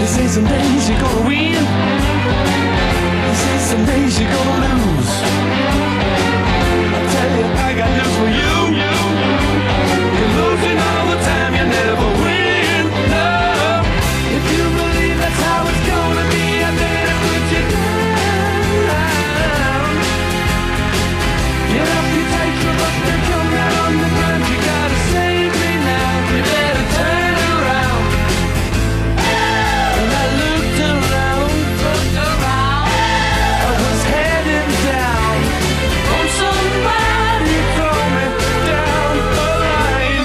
say some days you're gonna win. They say some days you're gonna lose. I tell you, I got news for you. You're losing all the time, you never win. No. If you believe that's how it's gonna be, I better put you down. Get up, you take your luck, and come down on the ground. You gotta save me now. You better turn around. And I looked around. I was heading down. Oh, somebody throw me down the line.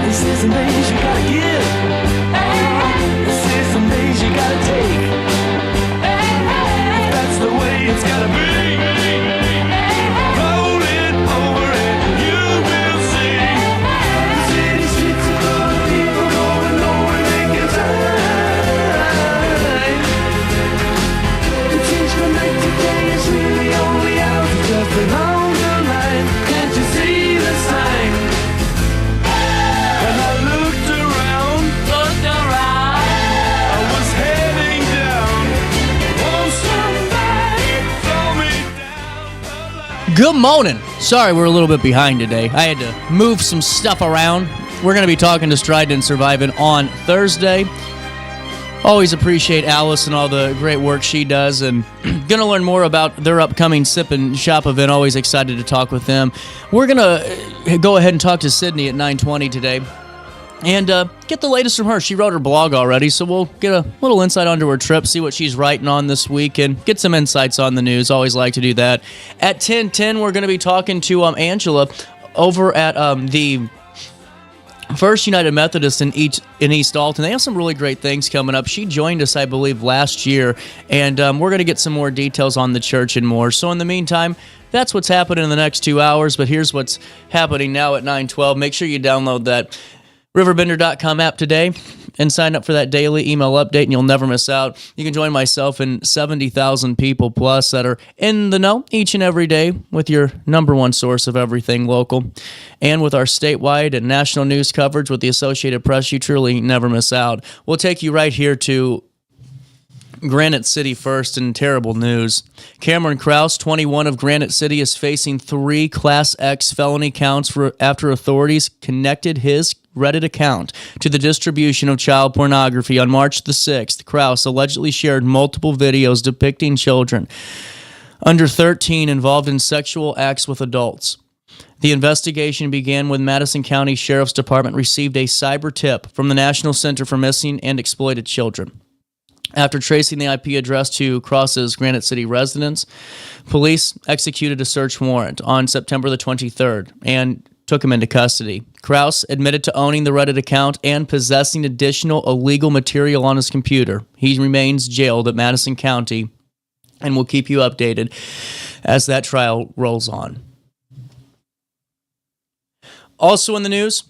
This is some days you gotta give. This is some days you gotta take. That's the way it's gotta be. Roll it over and you will see. The city streets are full of people going nowhere, making time. To change from night to day is really only out just along the line. Can't you see the sign? And I looked around. I was heading down. Oh, somebody throw me down the line. Good morning. Sorry, we're a little bit behind today. I had to move some stuff around. We're going to be talking to Striding and Surviving on Thursday. Always appreciate Alice and all the great work she does, and going to learn more about their upcoming Sip and Shop event. Always excited to talk with them. We're going to go ahead and talk to Sydney at 9:20 today and get the latest from her. She wrote her blog already, so we'll get a little insight onto her trip, see what she's writing on this week, and get some insights on the news. Always like to do that. At 10:10, we're going to be talking to Angela over at the First United Methodist in East Alton. They have some really great things coming up. She joined us, I believe, last year, and we're going to get some more details on the church and more. So in the meantime, that's what's happening in the next 2 hours, but here's what's happening now at 9:12. Make sure you download that RiverBender.com app today and sign up for that daily email update, and you'll never miss out. You can join myself and 70,000 people plus that are in the know each and every day with your number one source of everything local. And with our statewide and national news coverage with the Associated Press, you truly never miss out. We'll take you right here to Granite City first, and terrible news. Cameron Krause, 21 of Granite City, is facing 3 Class X felony counts after authorities connected his Reddit account to the distribution of child pornography. On March the 6th, Krause allegedly shared multiple videos depicting children under 13 involved in sexual acts with adults. The investigation began when Madison County Sheriff's Department received a cyber tip from the National Center for Missing and Exploited Children. After tracing the IP address to Krause's Granite City residence, police executed a search warrant on September the 23rd and took him into custody. Krause admitted to owning the Reddit account and possessing additional illegal material on his computer. He remains jailed at Madison County, and we'll keep you updated as that trial rolls on. Also in the news,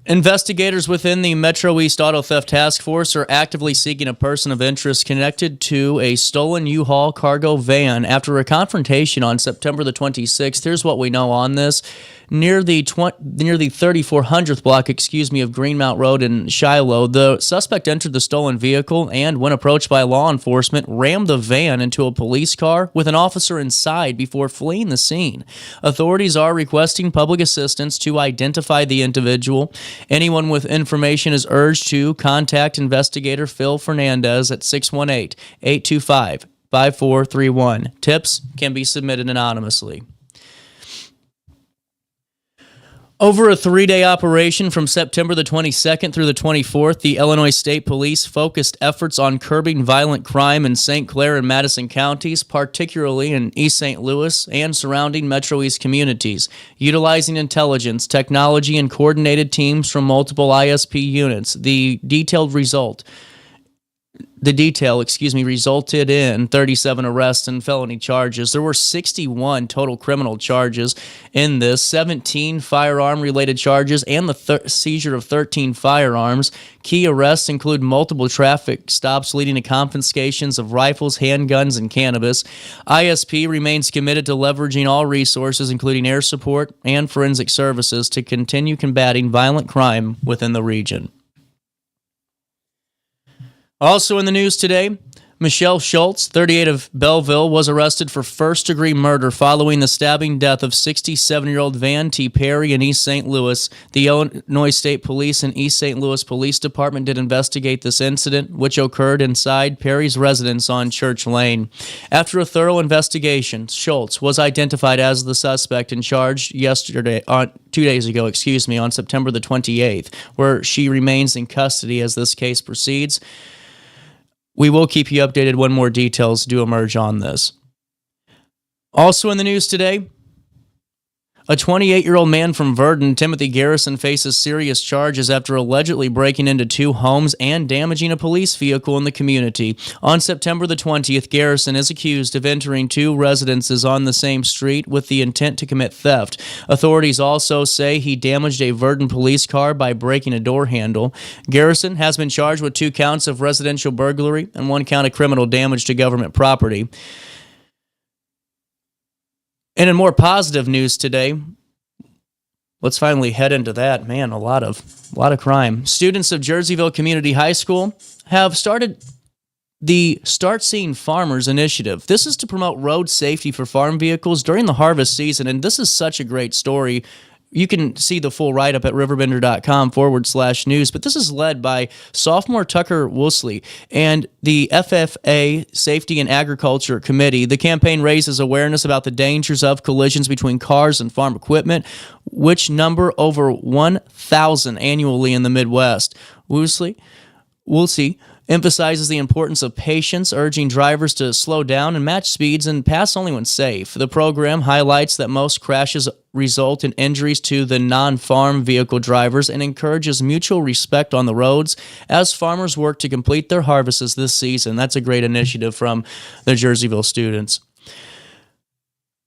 investigators within the Metro East Auto Theft Task Force are actively seeking a person of interest connected to a stolen U-Haul cargo van after a confrontation on September the 26th. Here's what we know on this. Near the 3400th block, of Greenmount Road in Shiloh, the suspect entered the stolen vehicle and, when approached by law enforcement, rammed the van into a police car with an officer inside before fleeing the scene. Authorities are requesting public assistance to identify the individual. Anyone with information is urged to contact investigator Phil Fernandez at 618-825-5431. Tips can be submitted anonymously. Over a 3-day operation from September the 22nd through the 24th, the Illinois State Police focused efforts on curbing violent crime in St. Clair and Madison counties, particularly in East St. Louis and surrounding Metro East communities, utilizing intelligence, technology, and coordinated teams from multiple ISP units. The detailed resulted in 37 arrests and felony charges. There were 61 total criminal charges in this, 17 firearm-related charges, and the seizure of 13 firearms. Key arrests include multiple traffic stops leading to confiscations of rifles, handguns, and cannabis. ISP remains committed to leveraging all resources, including air support and forensic services, to continue combating violent crime within the region. Also in the news today, Michelle Schultz, 38 of Belleville, was arrested for first-degree murder following the stabbing death of 67-year-old Van T. Perry in East St. Louis. The Illinois State Police and East St. Louis Police Department did investigate this incident, which occurred inside Perry's residence on Church Lane. After a thorough investigation, Schultz was identified as the suspect and charged 2 days ago, on September the 28th, where she remains in custody as this case proceeds. We will keep you updated when more details do emerge on this. Also in the news today, a 28-year-old man from Verdon, Timothy Garrison, faces serious charges after allegedly breaking into 2 homes and damaging a police vehicle in the community. On September the 20th, Garrison is accused of entering 2 residences on the same street with the intent to commit theft. Authorities also say he damaged a Verdon police car by breaking a door handle. Garrison has been charged with 2 counts of residential burglary and 1 count of criminal damage to government property. And in more positive news today, let's finally head into that. Man, a lot of crime. Students of Jerseyville Community High School have started the Start Seeing Farmers initiative. This is to promote road safety for farm vehicles during the harvest season, and this is such a great story. You can see the full write-up at RiverBender.com/news, but this is led by sophomore Tucker Woosley and the FFA Safety and Agriculture Committee. The campaign raises awareness about the dangers of collisions between cars and farm equipment, which number over 1,000 annually in the Midwest. Woosley emphasizes the importance of patience, urging drivers to slow down and match speeds and pass only when safe. The program highlights that most crashes result in injuries to the non-farm vehicle drivers and encourages mutual respect on the roads as farmers work to complete their harvests this season. That's a great initiative from the Jerseyville students.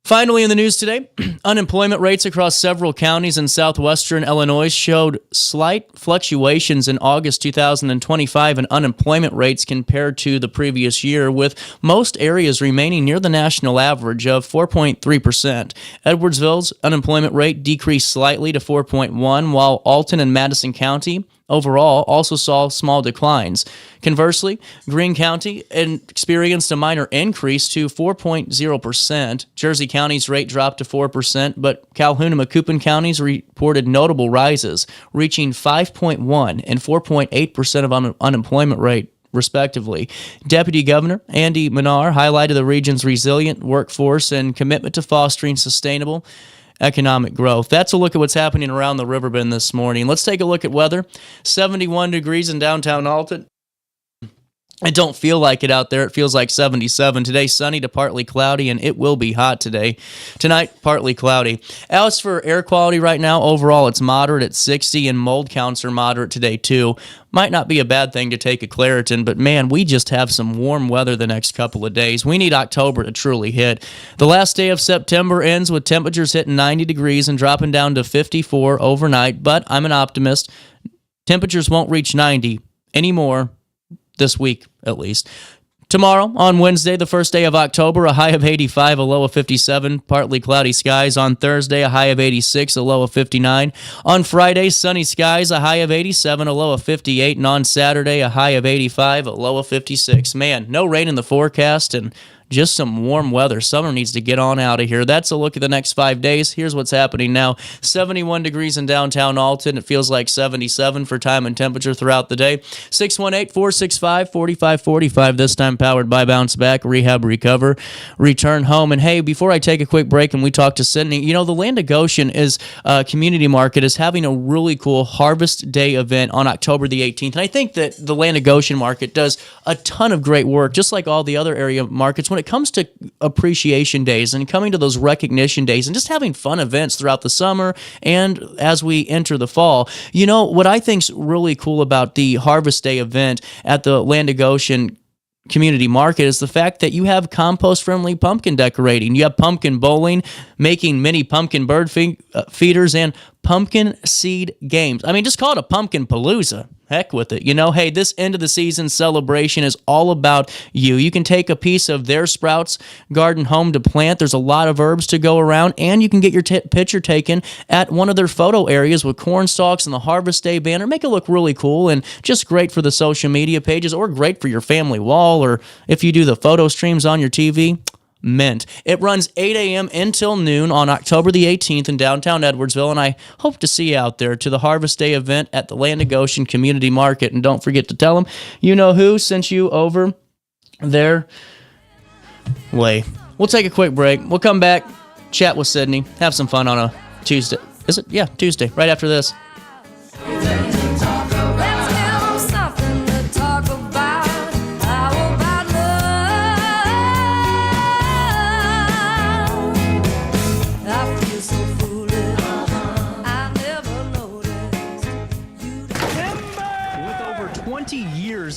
Finally, in the news today, unemployment rates across several counties in southwestern Illinois showed slight fluctuations in August 2025 in unemployment rates compared to the previous year, with most areas remaining near the national average of 4.3%. Edwardsville's unemployment rate decreased slightly to 4.1%, while Alton and Madison County overall also saw small declines. Conversely, Greene County experienced a minor increase to 4.0%. Jersey County's rate dropped to 4%, but Calhoun and Macoupin counties reported notable rises, reaching 5.1% and 4.8% of unemployment rate, respectively. Deputy Governor Andy Manar highlighted the region's resilient workforce and commitment to fostering sustainable economic growth. That's a look at what's happening around the Riverbend this morning. Let's take a look at weather. 71 degrees in downtown Alton. It don't feel like it out there. It feels like 77. Today, sunny to partly cloudy, and it will be hot today. Tonight, partly cloudy. As for air quality right now, overall, it's moderate at 60, and mold counts are moderate today, too. Might not be a bad thing to take a Claritin, but man, we just have some warm weather the next couple of days. We need October to truly hit. The last day of September ends with temperatures hitting 90 degrees and dropping down to 54 overnight, but I'm an optimist. Temperatures won't reach 90 anymore this week, at least. Tomorrow, on Wednesday, the first day of October, a high of 85, a low of 57, partly cloudy skies. On Thursday, a high of 86, a low of 59. On Friday, sunny skies, a high of 87, a low of 58. And on Saturday, a high of 85, a low of 56. Man, no rain in the forecast and just some warm weather. Summer needs to get on out of here. That's a look at the next 5 days. Here's what's happening now. 71 degrees in downtown Alton. It feels like 77 for time and temperature throughout the day. 618-465-4545. This time powered by Bounce Back, Rehab, Recover, Return Home. And hey, before I take a quick break and we talk to Sydney, you know, the Land of Goshen community market is having a really cool Harvest Day event on October the 18th. And I think that the Land of Goshen market does a ton of great work, just like all the other area markets, when it comes to appreciation days and coming to those recognition days and just having fun events throughout the summer and as we enter the fall. You know, what I think's really cool about the Harvest Day event at the Land of Goshen Community Market is the fact that you have compost-friendly pumpkin decorating. You have pumpkin bowling, making mini pumpkin bird feeders, and pumpkin seed games. I mean, just call it a pumpkin palooza. Heck with it. Hey, this end of the season celebration is all about you. You can take a piece of their Sprouts garden home to plant. There's a lot of herbs to go around, and you can get your picture taken at one of their photo areas with corn stalks and the Harvest Day banner. Make it look really cool and just great for the social media pages, or great for your family wall, or if you do the photo streams on your TV. Mint. It runs 8 a.m. until noon on October the 18th in downtown Edwardsville, and I hope to see you out there to the Harvest Day event at the Land of Goshen Community Market. And don't forget to tell them you know who sent you over their way. We'll take a quick break. We'll come back, chat with Sydney, have some fun on a Tuesday. Is it? Yeah, Tuesday, right after this.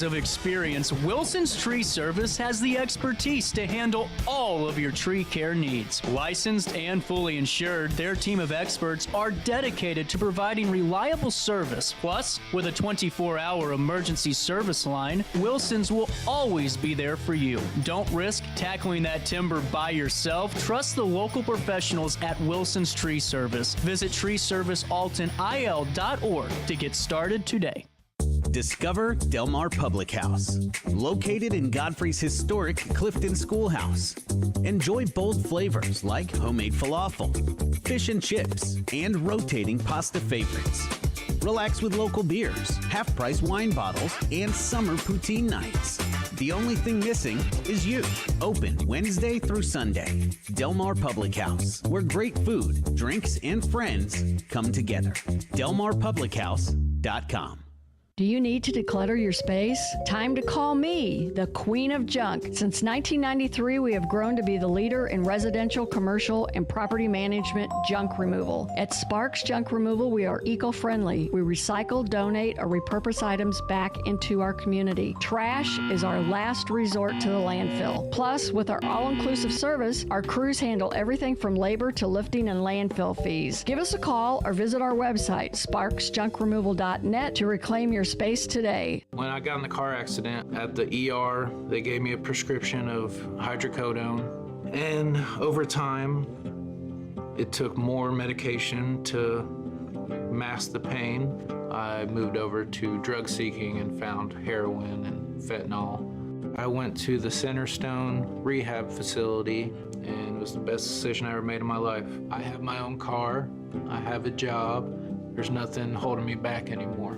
Of experience, Wilson's Tree Service has the expertise to handle all of your tree care needs. Licensed and fully insured, their team of experts are dedicated to providing reliable service. Plus, with a 24-hour emergency service line, Wilson's will always be there for you. Don't risk tackling that timber by yourself. Trust the local professionals at Wilson's Tree Service. Visit treeservicealtonil.org to get started today. Discover Del Mar Public House, located in Godfrey's historic Clifton Schoolhouse. Enjoy bold flavors like homemade falafel, fish and chips, and rotating pasta favorites. Relax with local beers, half-price wine bottles, and summer poutine nights. The only thing missing is you. Open Wednesday through Sunday. Del Mar Public House, where great food, drinks, and friends come together. DelMarPublicHouse.com. Do you need to declutter your space? Time to call me, the Queen of Junk. Since 1993, we have grown to be the leader in residential, commercial, and property management junk removal. At Sparks Junk Removal, we are eco-friendly. We recycle, donate, or repurpose items back into our community. Trash is our last resort to the landfill. Plus, with our all-inclusive service, our crews handle everything from labor to lifting and landfill fees. Give us a call or visit our website, sparksjunkremoval.net, to reclaim your space today. When I got in the car accident at the ER, they gave me a prescription of hydrocodone. And over time, it took more medication to mask the pain. I moved over to drug seeking and found heroin and fentanyl. I went to the Centerstone rehab facility, and it was the best decision I ever made in my life. I have my own car, I have a job. There's nothing holding me back anymore.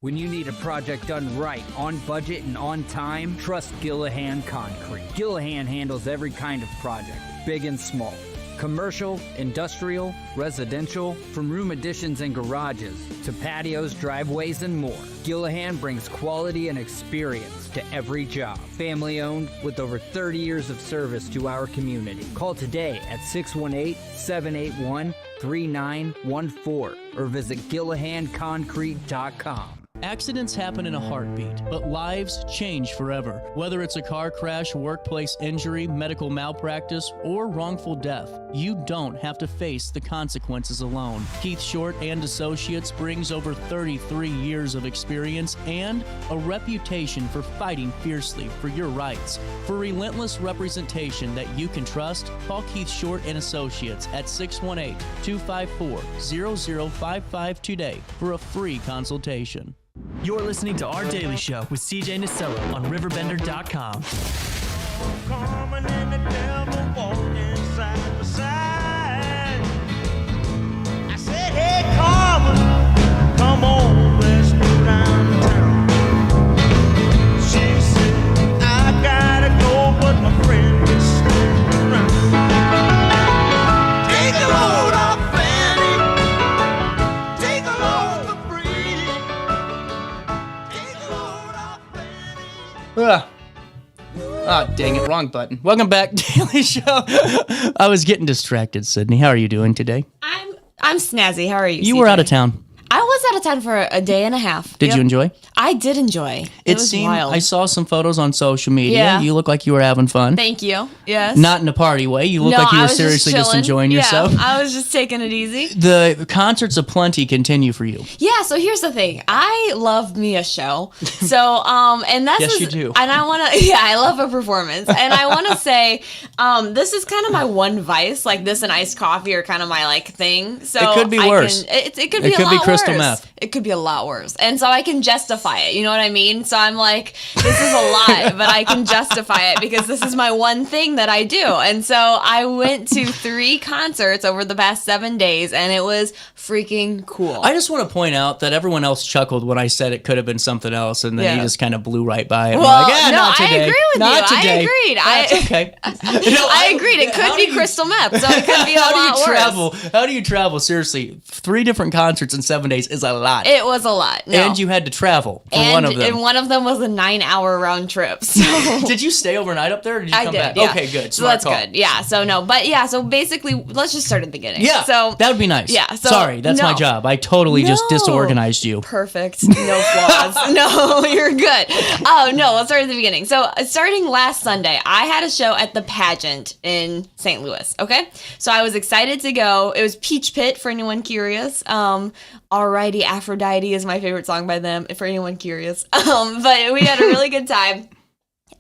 When you need a project done right, on budget, and on time, trust Gillahan Concrete. Gillahan handles every kind of project, big and small. Commercial, industrial, residential, from room additions and garages to patios, driveways, and more. Gillahan brings quality and experience to every job. Family owned with over 30 years of service to our community. Call today at 618-781-3914 or visit GillahanConcrete.com. Accidents happen in a heartbeat, but lives change forever. Whether it's a car crash, workplace injury, medical malpractice, or wrongful death, you don't have to face the consequences alone. Keith Short and Associates brings over 33 years of experience and a reputation for fighting fiercely for your rights. For relentless representation that you can trust, call Keith Short and Associates at 618-254-0055 today for a free consultation. You're listening to Our Daily Show with CJ Nasello on RiverBender.com. Carmen and the devil walking side by side. I said, hey, Carmen, come on, let's go downtown. She said, I gotta go, but my friend is sticking around. Take the load off, Fanny. Take the load for free. Take the load off, Fanny. Oh, dang it, wrong button. Welcome back, Daily Show. I was getting distracted, Sydney. How are you doing today? I'm snazzy. How are you? You CJ? were out of town. I was out of town for a day and a half. Did you enjoy? I did enjoy. It was seemed, wild. I saw some photos on social media. Yeah. You look like you were having fun. Thank you. Yes. Not in a party way. You look like you I were was seriously just chilling. enjoying yourself. Yeah, I was just taking it easy. The concerts aplenty continue for you. Yeah, so here's the thing. I love me a show. So, and that's Yes, you do. And I want to, I love a performance. And I want to say, this is kind of my one vice. Like this and iced coffee are kind of my like thing. So It could be worse. It could be a lot be crystal worse. meth. It could be a lot worse. And so I can justify it. You know what I mean? So I'm like, this is a lot, but I can justify it because this is my one thing that I do. And so I went to 3 concerts over the past 7 days, and it was freaking cool. I just want to point out that everyone else chuckled when I said it could have been something else, and then you just kind of blew right by it. Well, Like, no, not today. I agree with not you. Today. I agreed. That's okay. I agreed. It could be crystal meth, so it could be a lot worse. How do you travel? Seriously, 3 different concerts in 7 days is a lot. It was a lot. No. And you had to travel for one of them. And one of them was a 9-hour round trip. So Did you stay overnight up there, or did you come back? Yeah. Okay, good. So Smart that's call. good. Yeah. So no, but yeah. So basically, let's just start at the beginning. Yeah. So that would be nice. Yeah. So, Sorry, that's my job. I totally just disorganized you. Perfect. No flaws. No, you're good. Oh no, let's start at the beginning. So starting last Sunday, I had a show at the Pageant in St. Louis. Okay. So I was excited to go. It was Peach Pit for anyone curious. Alrighty, Aphrodite is my favorite song by them, for anyone curious. But we had a really good time.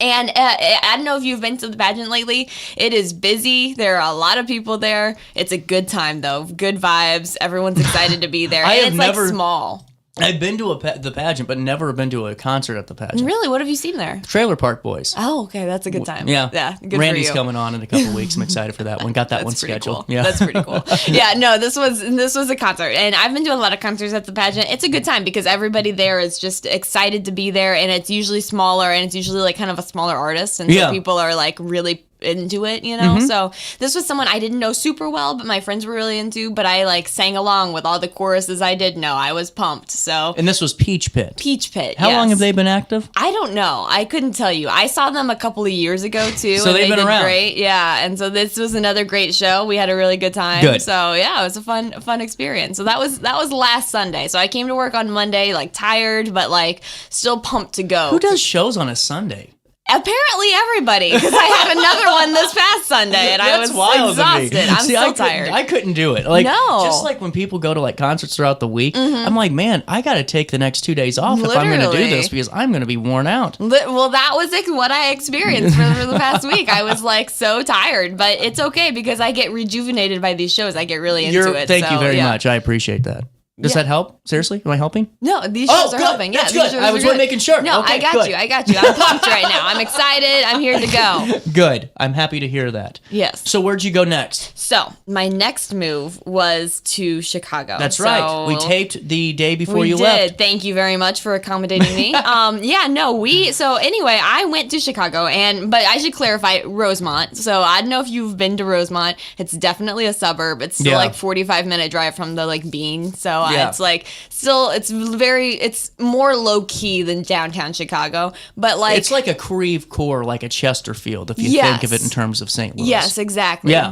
And I don't know if you've been to the Pageant lately. It is busy. There are a lot of people there. It's a good time, though. Good vibes. Everyone's excited to be there. And it's like small. I've been to the Pageant, but never been to a concert at the Pageant. Really? What have you seen there? Trailer Park Boys. Oh, okay. That's a good time. Yeah. Yeah. Good Randy's for you. coming on in a couple weeks. I'm excited for that one. Got that one scheduled. Cool. Yeah. That's pretty cool. Yeah, no, this was a concert. And I've been doing a lot of concerts at the Pageant. It's a good time because everybody there is just excited to be there, and it's usually smaller, and it's usually like kind of a smaller artist. And so people are like really into it, you know? So this was someone I didn't know super well, but my friends were really into, but I like sang along with all the choruses I did know. I was pumped. So And this was Peach Pit. Peach Pit. How long have they been active? I don't know. I couldn't tell you. I saw them a couple of years ago too. So and they've they been did around. Great. Yeah. And so this was another great show. We had a really good time. Good. So yeah, it was a fun experience. So that was last Sunday. So I came to work on Monday, like tired, but like still pumped to go. Who does shows on a Sunday? Apparently everybody, because I had another one this past Sunday, and I was exhausted. I'm so tired. I couldn't do it. Like, No. just like when people go to like concerts throughout the week, I'm like, man, I got to take the next 2 days off if I'm going to do Literally. this because I'm going to be worn out. Well, that was what I experienced for the past week. I was like so tired, but it's okay because I get rejuvenated by these shows. I get really into it. Thank you so, very yeah. much. I appreciate that. Does that help? Seriously? Am I helping? No, these shows are good. helping. Yeah, That's these good. shows I was are good. making sure. No, Okay, I got good. you. I got you. I'm pumped right now. I'm excited. I'm here to go. Good. I'm happy to hear that. Yes. So where'd you go next? So my next move was to Chicago. That's right. We taped the day before we you did. left. Thank you very much for accommodating me. So anyway, I went to Chicago, but I should clarify Rosemont. So I don't know if you've been to Rosemont. It's definitely a suburb. It's still like 45-minute drive from the like Bean. So it's like still it's more low key than downtown Chicago, but like It's like a Creve Coeur, like a Chesterfield, if you think of it in terms of St. Louis. Yes, exactly. Yeah.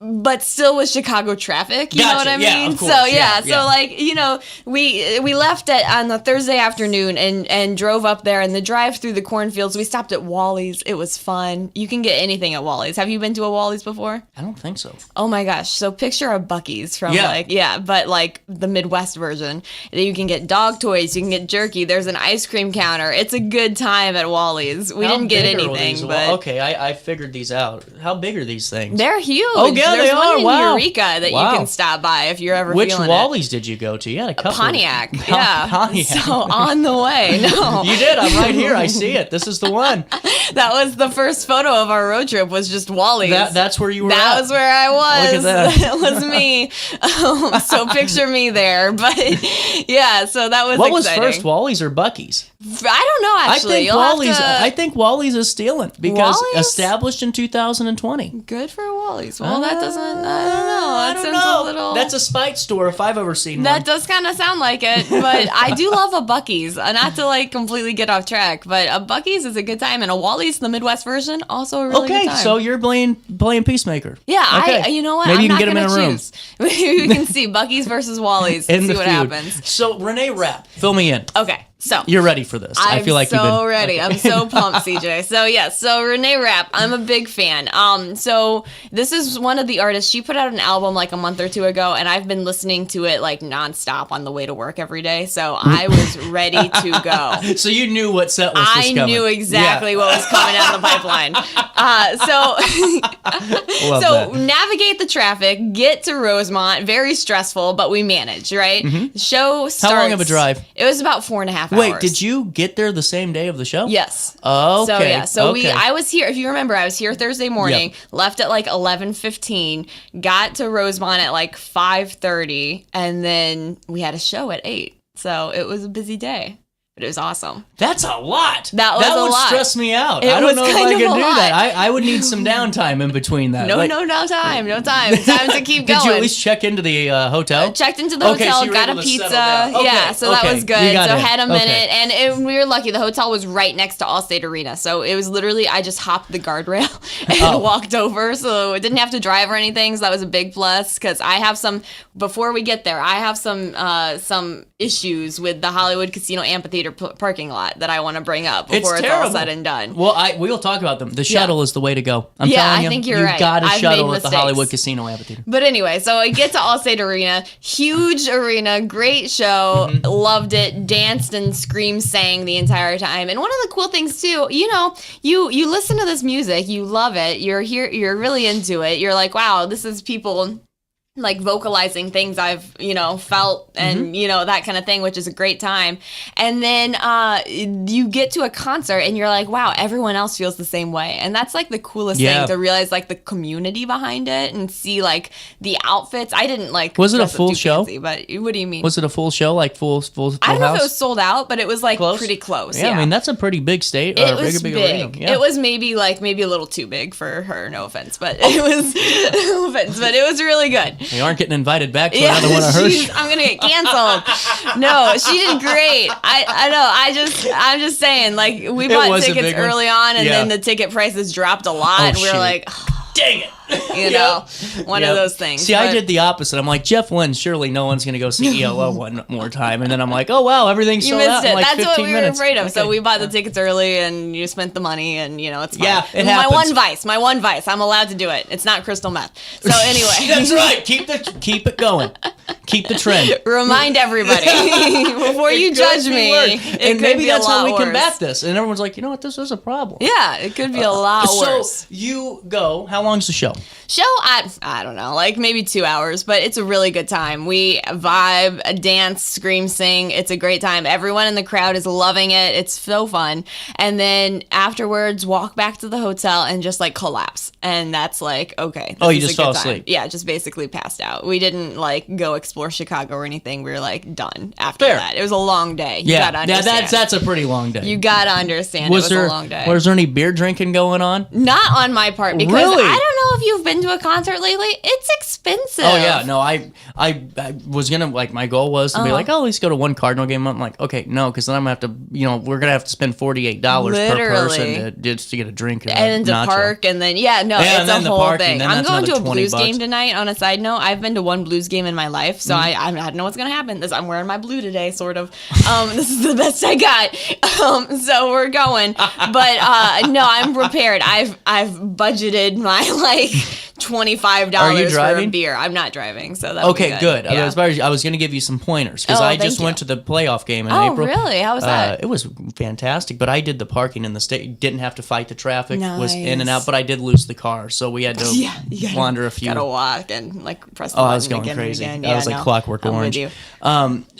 But still with Chicago traffic, you know what I Gotcha. mean? Yeah, of course. So Yeah. so like, you know, we left on a Thursday afternoon and drove up there, and the drive through the cornfields, we stopped at Wally's. It was fun. You can get anything at Wally's. Have you been to a Wally's before? I don't think so. Oh my gosh. So picture a Buc-ee's from but like the Midwest version. You can get dog toys, you can get jerky, there's an ice cream counter. It's a good time at Wally's. We didn't get anything, but okay, I figured these out. How big are these things? they're huge. Oh, yeah, There's they one are. in Wow. Eureka that you can stop by if you're ever Which feeling Wally's did you go to? You had a couple. Pontiac. Yeah. Pontiac. So on the way. No. You did. I'm right here. I see it. This is the one. That was the first photo of our road trip was just Wally's. That's where you were That at. was where I was. Look at that. That was me. So picture me there. But yeah, so that was What exciting. was first, Wally's or Buc-ee's? I don't know, actually. I think Wally's is stealing because Wally's? established in 2020. Good for Wally's. Well, that doesn't, I don't know. I That don't sounds know. a little... That's a spite store if I've ever seen That one. does kind of sound like it, but I do love a Buc-ee's. Not to like completely get off track, but a Buc-ee's is a good time, and a Wally's, the Midwest version, also a really good time. So you're playing Peacemaker. Yeah, Okay. you know what? Maybe I'm you can not get them in a gonna room. choose. We can see Buc-ee's versus Wally's and In see the what feud. happens. So Renee Rapp, fill me in. Okay, so You're ready for this. I feel like so you've been ready. I'm so pumped, CJ. So so Renee Rapp, I'm a big fan. So this is one of the artists. She put out an album like a month or two ago, and I've been listening to it like nonstop on the way to work every day. So I was ready to go. So you knew what set list was I coming. knew exactly what was coming down the pipeline. So navigate the traffic, get to Rosemont. Very stressful, but we managed, right? The show starts. How long of a drive? It was about 4.5 hours. Wait, did you get there the same day of the show? Yes. Oh, okay. So I was here. If you remember, I was here Thursday morning. Yep. Left at like 11:15. Got to Rosemont at like 5:30, and then we had a show at 8. So it was a busy day. But it was awesome. That's a lot. That was a would lot. stress me out. It I don't was know if kind I of could a do lot. that. I would need some downtime in between that. No time. Time to keep going. Did you at least check into the hotel? Checked into the Okay, hotel, so you were got a able to settle pizza. down. Okay, Yeah, so that okay. was good. You got So in. had a minute, Okay. and we were lucky. The hotel was right next to Allstate Arena, so it was literally I just hopped the guardrail and walked over, so I didn't have to drive or anything. So that was a big plus because I have some. Before we get there, I have some issues with the Hollywood Casino Amphitheater parking lot that I want to bring up before it's all said and done. Well, we'll talk about them. The shuttle is the way to go. I'm telling you. I think you're You've right. got to I've shuttle made at the mistakes. Hollywood Casino Amphitheater. But anyway, so I get to Allstate Arena, huge arena, great show, loved it, danced and screamed, sang the entire time. And one of the cool things too, you listen to this music, you love it, you're here, you're really into it. You're like, wow, this is people like vocalizing things I've, felt and, that kind of thing, which is a great time. And then you get to a concert and you're like, wow, everyone else feels the same way. And that's like the coolest thing to realize like the community behind it and see like the outfits. I didn't like. Was it a dress up full too show? fancy, but what do you mean? Was it a full show, like full I don't know house? if it was sold out, but it was like Close? pretty close. Yeah, I mean, that's a pretty big state. It was big big. arena. Yeah. It was maybe a little too big for her. No offense, but it was no offense, but it was really good. They aren't getting invited back to another one of her shows. I'm gonna get canceled. No, she did great. I know. I'm just saying. Like we bought was a tickets big one. early on, and Yeah. then the ticket prices dropped a lot, and we were shoot. like, Dang it. one of those things. See, I But- did the opposite. I'm like, Jeff Lynne, surely no one's going to go see ELO one more time. And then I'm like, oh, wow, everything's You sold missed out it. in like That's 15 what we were minutes. afraid of. So Okay. we bought the tickets early, and you spent the money, and it's fine. Yeah, it my happens. one vice. I'm allowed to do it. It's not crystal meth. So anyway, That's right. Keep it going. Keep the trend. remind everybody before you It judge could be me. worse. It And could maybe be that's a lot how we worse. combat this. And everyone's like, you know what? This is a problem. Yeah, it could be a lot worse. So you go. How long's the show? Show I don't know, like maybe 2 hours, but it's a really good time. We vibe, dance, scream, sing. It's a great time. Everyone in the crowd is loving it. It's so fun. And then afterwards, walk back to the hotel and just like collapse. And that's like, okay. Oh, you this is just a fell good time. asleep. Yeah, just basically passed out. We didn't like go explore Chicago or anything. We were like done after Fair. that. It was a long day. You Yeah, gotta understand. that's a pretty long day. You gotta understand. It was a long day. Was there any beer drinking going on? Not on my part because Really? I don't know if you've been to a concert lately. It's expensive. Oh yeah, no, I was gonna my goal was to be like, oh, let's go to one Cardinal game. I'm like, okay, no, because then I'm gonna have to, we're gonna have to spend $48 per person just to get a drink And to nacho. park, and then and it's then a the whole parking, thing. then I'm that's going to a another blues $20. game tonight. On a side note, I've been to one blues game in my life, so Mm-hmm. I don't know what's gonna happen. I'm wearing my blue today, sort of. This is the best I got. So we're going, but no, I'm prepared. I've budgeted my like $25 Are you for a driving? beer. I'm not driving, so that Okay, good. Yeah. I was going to give you some pointers because Oh, I just thank went you. to the playoff game in Oh, April. really? How was that? It was fantastic, but I did the parking in the state. Didn't have to fight the traffic. Was in and Nice. out, but I did lose the car, so we had to You gotta- wander a few. Gotta walk and like press the Oh, button I was going again crazy. and again. I Yeah, was like no, Clockwork I'm with Orange. you.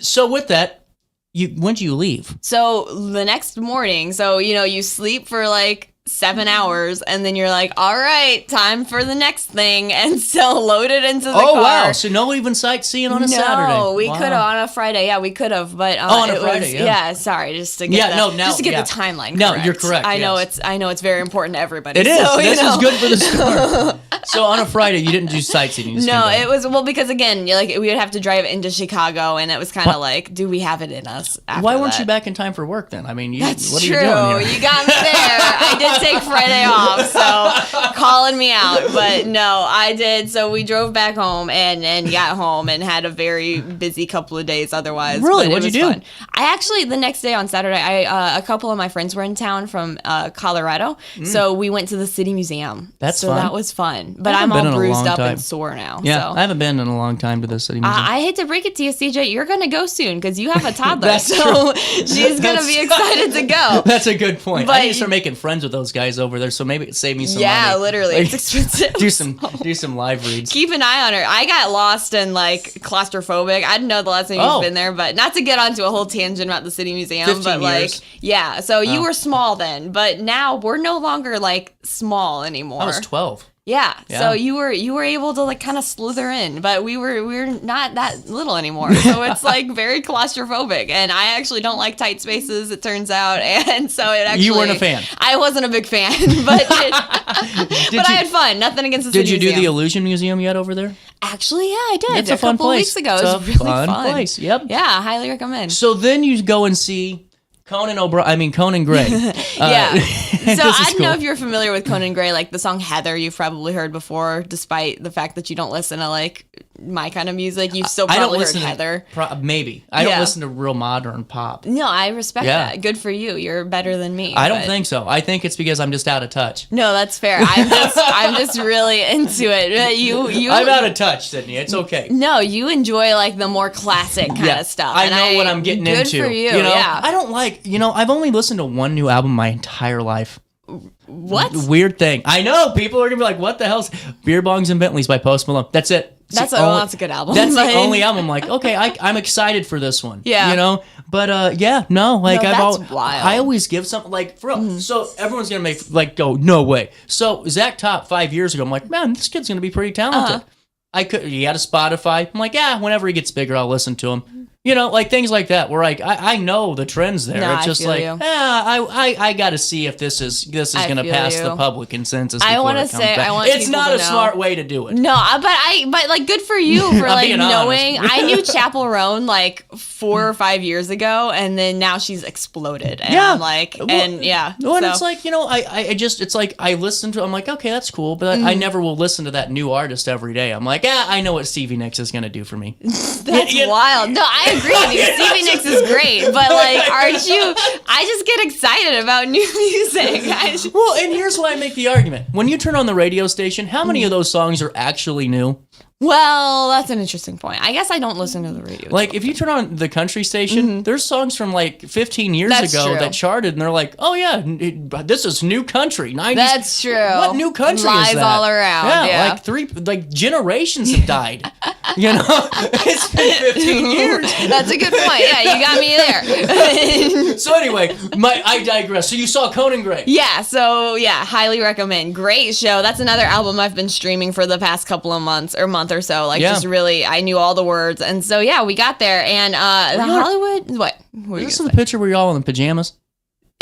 So with that, when did you leave? So the next morning, you sleep for like 7 hours, and then you're like, all right, time for the next thing, and so loaded into the car. Oh, wow. So no even sightseeing on a Saturday. No, we Wow. could have on a Friday. Yeah, we could have, but on a it Friday, was, yeah. sorry, just to get the timeline No, correct. you're correct, I yes. know it's very important to everybody. It is. So, This is good for the story. So on a Friday, you didn't do sightseeing. You just No, came back. it was because again, we would have to drive into Chicago, and it was kind of like, do we have it in us? Why weren't that? you back in time for work then? I mean, That's what are true. you doing here? You got me there. I did take Friday off, so calling me out. But no, I did. So we drove back home and got home and had a very busy couple of days otherwise. Really? But What'd it you was do? fun. I actually, the next day on Saturday, a couple of my friends were in town from Colorado. So we went to the City Museum. That's so fun. that was fun. But I haven't I'm been all in a bruised long up time. and sore now. Yeah, So. I haven't been in a long time to the City Museum. I hate to break it to you, CJ. You're going to go soon because you have a toddler. That's so she's going to be excited to go. That's a good point. But- I need to start making friends with those guys over there, so maybe it save me some money. Yeah, literally. Like, It's expensive. do some live reads. Keep an eye on her. I got lost and claustrophobic. I didn't know the last time you've been there, but not to get onto a whole tangent about the City Museum, 15 but years. yeah. So you were small then, but now we're no longer small anymore. I was 12. Yeah. Yeah. So you were able to kind of slither in, but we were not that little anymore. So it's very claustrophobic, and I actually don't like tight spaces. It turns out, and so it actually You weren't a fan. I wasn't a big fan, but I had fun. Nothing against the Did City you do the Museum. Illusion Museum yet over there? Actually, yeah, I did. It's a fun couple place. weeks ago. It's It a was really fun fun. place. Yep. Yeah, I highly recommend. So then you go and see Conan Gray. Yeah. So this is I don't know cool. if you're familiar with Conan Gray, the song Heather you've probably heard before, despite the fact that you don't listen to my kind of music. You've still I don't probably heard listen Heather. Maybe. I don't Yeah. listen to real modern pop. No, I respect Yeah. that. Good for you. You're better than me. I don't but- think so. I think it's because I'm just out of touch. No, that's fair. I'm just really into it. You. I'm out of touch, Sydney. It's okay. No, you enjoy the more classic kind of stuff. I and know what I'm getting good into. Good for you. You know, Yeah. I don't I've only listened to one new album my entire life. What? Weird thing. I know people are gonna be like, "What the hell's Beer Bongs and Bentleys by Post Malone?" That's it. It's That's the a good album. That's the Like- only album. I'm like, okay, I'm excited for this one. Yeah. But yeah, no, that's wild. I always give something for real. So everyone's gonna make go, no way. So Zach Top 5 years ago, I'm like, man, this kid's gonna be pretty talented. He had a Spotify. I'm like, yeah, whenever he gets bigger, I'll listen to him. Things like that. Where I know the trends there. No, it's I just feel you. I got to see if this is gonna feel pass you. the public consensus. I want wanna to say- I want it's people not to a know. smart way to do it. No, but good for you for I'm being knowing. honest. I knew Chapel Roan 4 or 5 years ago, and then now she's exploded. And Yeah. I'm yeah. Well, and so- it's I listen to. I'm like, okay, that's cool, but I never will listen to that new artist every day. I'm like, I know what Stevie Nicks is gonna do for me. That's wild. No, I agree with you. Stevie Nicks is great, but aren't you? I just get excited about new music. Well, and here's why I make the argument: when you turn on the radio station, how many of those songs are actually new? Well, that's an interesting point. I guess I don't listen to the radio. If you turn on the country station, there's songs from 15 years That's ago true. that charted, and they're like, "Oh yeah, this is new country." 90s. That's true. What new country Lies is that? all around. Yeah. Generations have died. It's been 15 years. That's a good point. Yeah, you got me there. So anyway, I digress. So you saw Conan Gray. Yeah, so highly recommend. Great show. That's another album I've been streaming for the past couple of months or month or so. Just really, I knew all the words. And so, we got there. And the Hollywood, what? What Is this the picture where you're all in pajamas?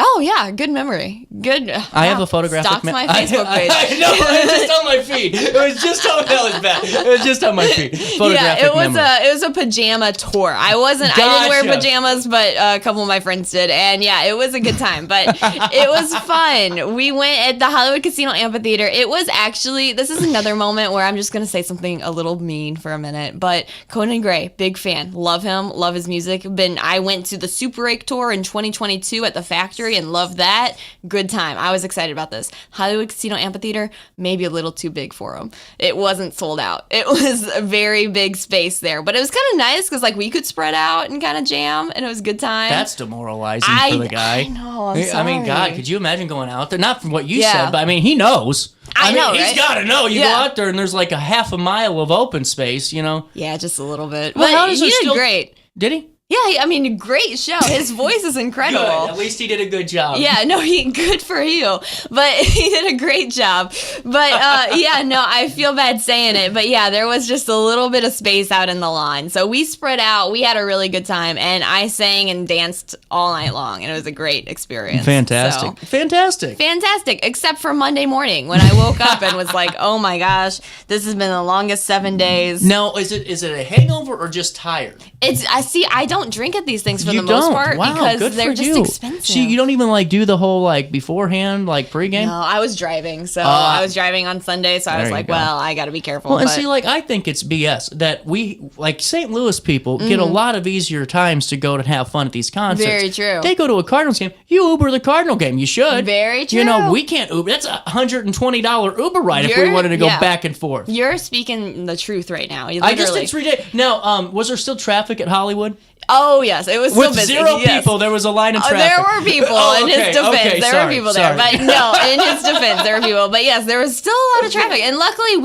Oh, yeah, good memory. Good. I have a photographic. Stalks my Facebook page. I know, it was just on my feed. It was just on that was bad. It was just on my feed. Photographic It was memory. it was a pajama tour. I didn't wear Gotcha. pajamas, but a couple of my friends did, and it was a good time. But it was fun. We went at the Hollywood Casino Amphitheater. It was actually, this is another moment where I'm just gonna say something a little mean for a minute. But Conan Gray, big fan, love him, love his music. I went to the Super 8 tour in 2022 at the Factory and loved that. Good time. I was excited about this. Hollywood Casino Amphitheater, maybe a little too big for him. It wasn't sold out. It was a very big space there, but it was kind of nice because we could spread out and kind of jam, and it was a good time. That's demoralizing for the guy. I know. I'm sorry. I mean, God, could you imagine going out there? Not from what you Yeah. said, but I mean, he knows. I know, He's right? got to know. You go Yeah. out there and there's a half a mile of open space, Yeah, just a little bit. Well, But how does he there did still- great. Did he? Yeah, I mean, great show. His voice is incredible. Good. At least he did a good job. Yeah, no, good for you. But he did a great job. But yeah, no, I feel bad saying it. But yeah, there was just a little bit of space out in the lawn. So we spread out. We had a really good time. And I sang and danced all night long. And it was a great experience. Fantastic. So, Fantastic. except for Monday morning when I woke up and was like, oh my gosh, this has been the longest 7 days. Now, is it a hangover or just tired? I don't drink at these things for You the most don't? part Wow, because good they're for just you. expensive. See, you don't even like do the whole like beforehand, like pregame? No, I was driving. So I was driving on Sunday. So I there was you like, go. well, I got to be careful. Well, and but- see, like, I think it's BS that we, like, St. Louis people get a lot of easier times to go and have fun at these concerts. Very true. They go to a Cardinals game. You Uber the Cardinal game. You should. Very You know, true. we can't Uber. That's $120 Uber ride if we You're- wanted to go yeah. back and forth. You're speaking the truth right now. You I just, literally- it's ridiculous. Now, was there still traffic at Hollywood? Oh, yes. It was still With busy. 0 yes. people, there was a line of traffic. There were people Oh, in his okay, defense. okay, there sorry, were people there. sorry. But no, in his defense, there were people. But yes, there was still a lot of traffic. And luckily,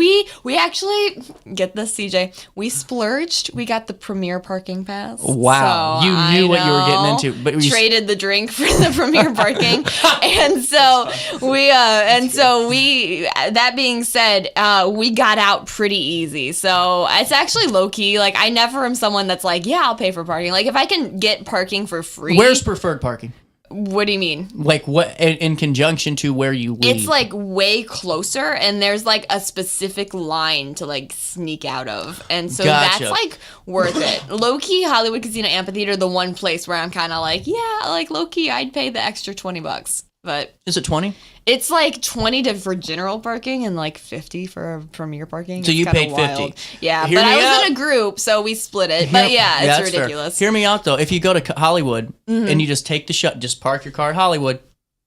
we actually, get this, CJ, we splurged. We got the premier parking pass. Wow. So You I knew what you were getting know, into, but you- traded the drink for the premier parking. and so we, that being said, we got out pretty easy. So it's actually low key. Like, I never am someone that's like, yeah, I'll pay for parking. Like, if I can get parking for free. Where's preferred parking? What do you mean? Like, what in conjunction to where you leave? It's like way closer, and there's like a specific line to like sneak out of, and so Gotcha. that's like worth it. Low key, Hollywood Casino Amphitheater, the one place where I'm kind of like, yeah, like low key, I'd pay the extra $20, but Is it 20? it's like 20 for general parking and like 50 for premier parking. So It's you kinda paid 50. wild. Yeah, Hear but I me was out. in a group, so we split it. But yeah, it's that's fair. ridiculous. Hear me out though. If you go to Hollywood Mm-hmm. and you just take the just park your car at Hollywood,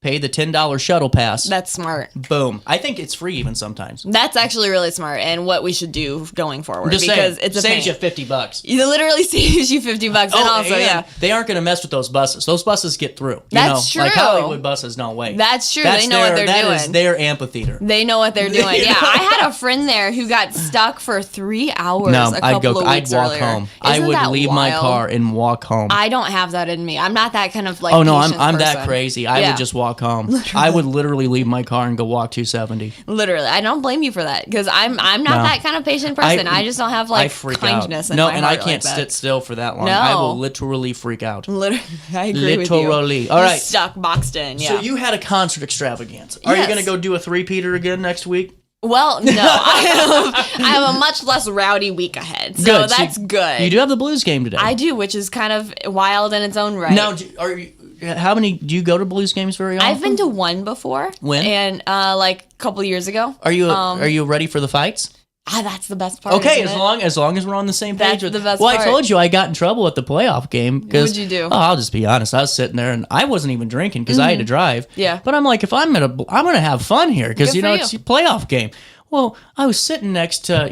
pay the $10 shuttle pass. That's smart. Boom. I think it's free even sometimes. That's actually really smart, and what we should do going forward. I'm just because saying, it's a saves pain. you $50. You literally saves you $50, and also, and yeah, they aren't going to mess with those buses. Those buses get through. That's Like true. Hollywood buses, no way. That's true. They know what they're That doing. is their amphitheater. They know what they're doing. Yeah, I had a friend there who got stuck for 3 hours. No, a couple of I'd weeks walk earlier. home. I Isn't would that leave my wild? car and walk home. I don't have that in me. I'm not that kind of like. Oh no, patient I'm that person. crazy. I Yeah. would just walk home. I would literally leave my car and go walk 270. Literally, I don't blame you for that because I'm not No. that kind of patient person. I just don't have I like freak kindness out. in No, my and I heart can't like sit that. still for that long. No. I will literally freak out. Literally, I agree with you. Literally. All You're right. stuck boxed in. Yeah. So you had a concert extravaganza. Are you Yes. going to go do a three-peater again next week? Well, no, I have a much less rowdy week ahead, so Good. that's good. You do have the Blues game today. I do, which is kind of wild in its own right. Now, how many do you go to Blues games very often? I've been to one before. When? And like a couple years ago. Are you ready for the fights? That's the best part. Okay, isn't as long as we're on the same page. That's the best well, part. I told you I got in trouble at the playoff game. What'd you do? Oh, I'll just be honest. I was sitting there and I wasn't even drinking because I had to drive. Yeah. But I'm like, if I'm gonna have fun here because Good for it's a playoff game. Well, I was sitting next to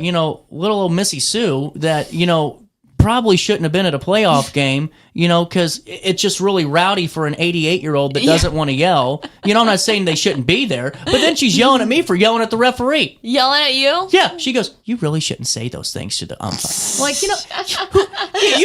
little old Missy Sue that probably shouldn't have been at a playoff game, because it's just really rowdy for an 88-year-old that doesn't want to yell. I'm not saying they shouldn't be there, but then she's yelling at me for yelling at the referee. Yelling at you? Yeah, she goes, you really shouldn't say those things to the umpire. I'm like, you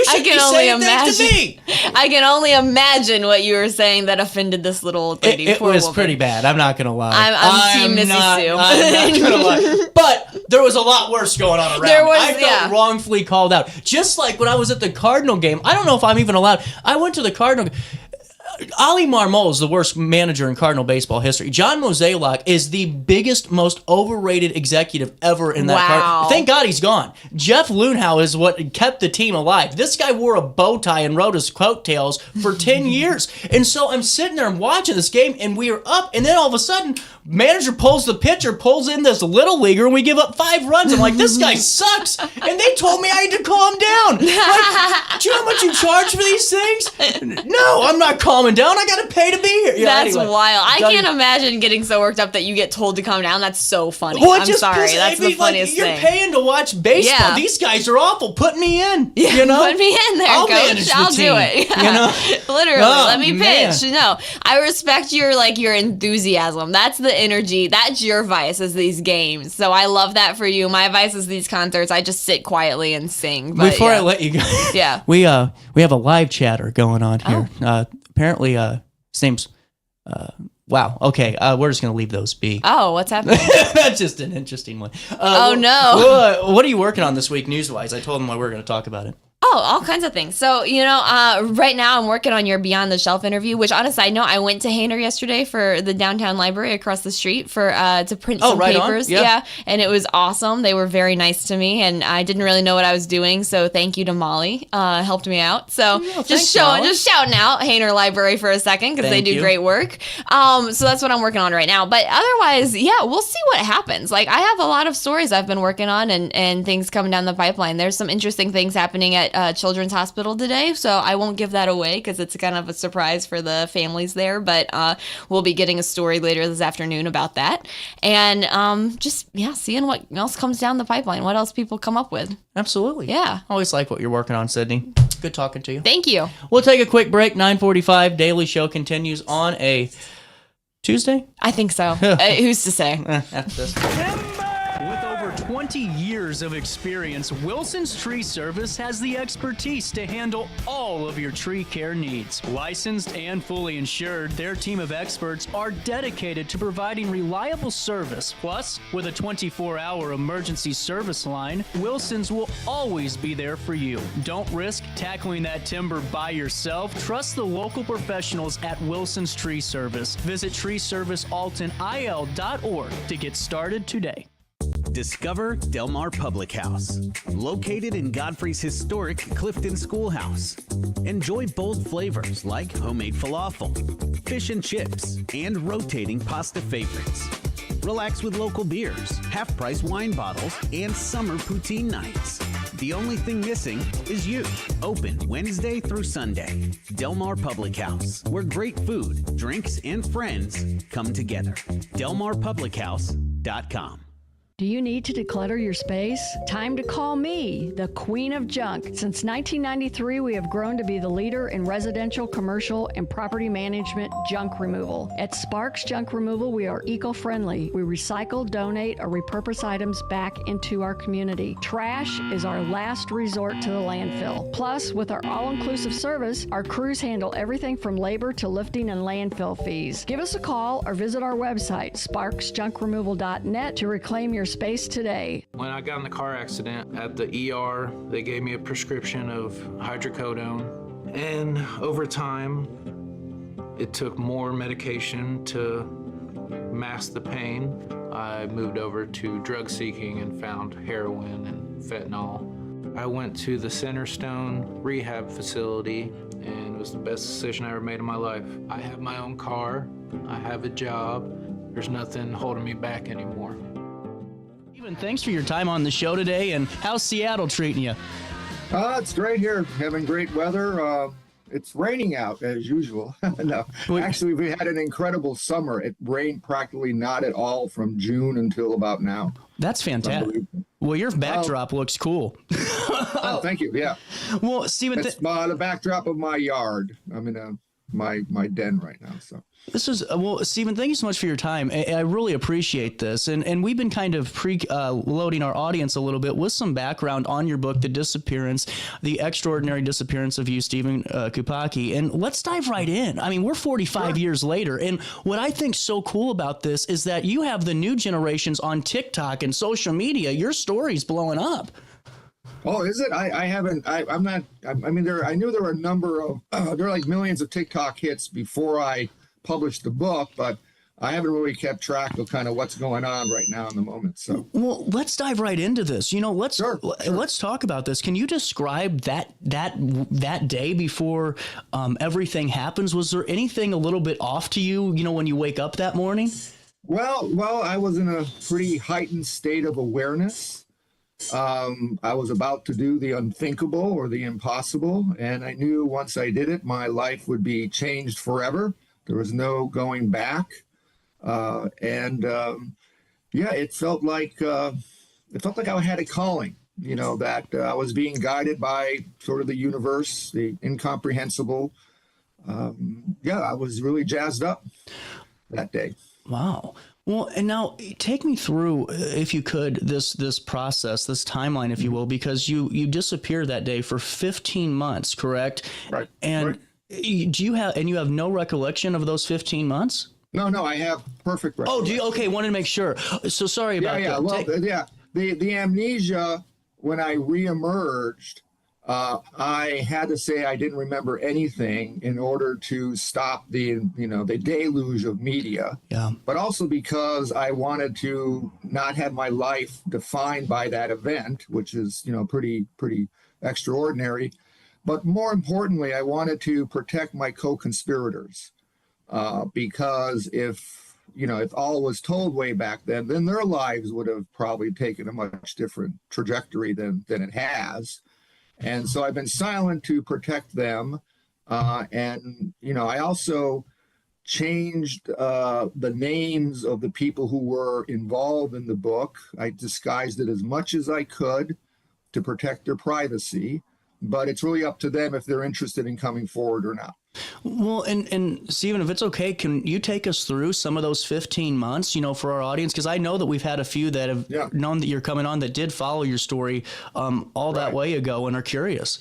should I can be only saying things to imagine. me. I can only imagine what you were saying that offended this little old lady. It Poor was woman. pretty bad. I'm not going to lie. I'm Team Missy Sue. I'm not going to lie. But there was a lot worse going on around There me. was, I felt yeah. wrongfully called out. Just like when I was at the Cardinal game. I don't know if I'm even allowed. I went to the Cardinal game. Ali Marmol is the worst manager in Cardinal baseball history. John Mozeliak is the biggest, most overrated executive ever in that Wow. Thank God he's gone. Jeff Loonhow is what kept the team alive. This guy wore a bow tie and rode his coattails for 10 years. And so I'm sitting there and watching this game, and we are up, and then all of a sudden, manager pulls the pitcher, pulls in this little leaguer, and we give up 5 runs. I'm like, this guy sucks. And they told me I had to calm down. Like, do you know how much you charge for these things? No, I'm not calming going down? I got to pay to be here. Yeah, That's anyway. wild. I can't imagine getting so worked up that you get told to come down. That's so funny. Well, I'm sorry. That's the funniest you're thing. paying to watch baseball. Yeah. These guys are awful. Put me in. Yeah, you know? put me in there, I'll coach. manage the I'll team, do it. Yeah. You know? Literally, Oh, let me man. pitch. No, I respect your enthusiasm. That's the energy. That's your vice is these games. So I love that for you. My vice is these concerts. I just sit quietly and sing. But Before yeah. I let you go, Yeah. we have a live chatter going on here. Apparently, his name's wow. Okay, we're just gonna leave those be. Oh, what's happening? That's just an interesting one. Oh, no. What are you working on this week, news-wise? I told him we were going to talk about it. Oh, all kinds of things. So, right now I'm working on your Beyond the Shelf interview, which on a side note, I went to Hainer yesterday for the downtown library across the street to print some right on. papers. Yeah. And it was awesome. They were very nice to me and I didn't really know what I was doing. So thank you to Molly, helped me out. So thanks, Molly. just shouting out Hainer Library for a second because they Thank do you. great work. So that's what I'm working on right now. But otherwise, yeah, we'll see what happens. Like I have a lot of stories I've been working on and things coming down the pipeline. There's some interesting things happening at Children's Hospital today, so I won't give that away because it's kind of a surprise for the families there, but we'll be getting a story later this afternoon about that, and seeing what else comes down the pipeline, what else people come up with. Absolutely. Yeah. Always like what you're working on, Sydney. Good talking to you. Thank you. We'll take a quick break. 9:45. Daily Show continues on a Tuesday. I think so. Who's to say? After this. With over 20 years of experience, Wilson's Tree Service has the expertise to handle all of your tree care needs. Licensed and fully insured, their team of experts are dedicated to providing reliable service. Plus, with a 24-hour emergency service line, Wilson's will always be there for you. Don't risk tackling that timber by yourself. Trust the local professionals at Wilson's Tree Service. Visit treeservicealtonil.org to get started today. Discover Del Mar Public House, located in Godfrey's historic Clifton Schoolhouse. Enjoy bold flavors like homemade falafel, fish and chips, and rotating pasta favorites. Relax with local beers, half-price wine bottles, and summer poutine nights. The only thing missing is you. Open Wednesday through Sunday. Del Mar Public House, where great food, drinks, and friends come together. DelMarPublicHouse.com. Do you need to declutter your space? Time to call me, the Queen of Junk. Since 1993, we have grown to be the leader in residential, commercial, and property management junk removal. At Sparks Junk Removal, we are eco-friendly. We recycle, donate, or repurpose items back into our community. Trash is our last resort to the landfill. Plus, with our all-inclusive service, our crews handle everything from labor to lifting and landfill fees. Give us a call or visit our website, sparksjunkremoval.net, to reclaim your space today. When I got in the car accident at the ER, they gave me a prescription of hydrocodone. And over time, it took more medication to mask the pain. I moved over to drug seeking and found heroin and fentanyl. I went to the Centerstone rehab facility and it was the best decision I ever made in my life. I have my own car, I have a job, there's nothing holding me back anymore. Steven, thanks for your time on the show today, and how's Seattle treating you? It's great here, having great weather. It's raining out as usual. No, actually, we had an incredible summer. It rained practically not at all from June until about now. That's fantastic. Well, your backdrop looks cool. Oh, thank you. Yeah. Well, Steven, it's the backdrop of my yard. I'm in my den right now. So. This is Steven, thank you so much for your time. I really appreciate this. And we've been kind of loading our audience a little bit with some background on your book, The Extraordinary Disappearance of You, Steven Kupacki. And let's dive right in. I mean, we're 45 years later. And what I think's so cool about this is that you have the new generations on TikTok and social media. Your story's blowing up. Oh, is it? I haven't. I'm not. I mean, I knew there were a number of. There are like millions of TikTok hits before I published the book, but I haven't really kept track of kind of what's going on right now in the moment. So, well, let's dive right into this. Let's Sure. talk about this. Can you describe that day before everything happens? Was there anything a little bit off to you? When you wake up that morning? Well, I was in a pretty heightened state of awareness. I was about to do the unthinkable or the impossible, and I knew once I did it, my life would be changed forever. There was no going back. It felt like I had a calling, that I was being guided by sort of the universe, the incomprehensible. I was really jazzed up that day. Wow. Well, and now take me through, if you could, this process, this timeline, if you will, because you disappeared that day for 15 months, correct? Right. And you have no recollection of those 15 months? No, I have perfect recollection. Oh, do you? Okay, wanted to make sure. So sorry about that. Well, the amnesia, when I reemerged, I had to say I didn't remember anything in order to stop the deluge of media. Yeah. But also because I wanted to not have my life defined by that event, which is, pretty extraordinary. But more importantly, I wanted to protect my co-conspirators. Because if all was told way back then their lives would have probably taken a much different trajectory than it has. And so I've been silent to protect them. I also changed the names of the people who were involved in the book. I disguised it as much as I could to protect their privacy. But it's really up to them if they're interested in coming forward or not. Well, and Stephen, if it's okay, can you take us through some of those 15 months, for our audience? Because I know that we've had a few that have known that you're coming on that did follow your story that way ago and are curious.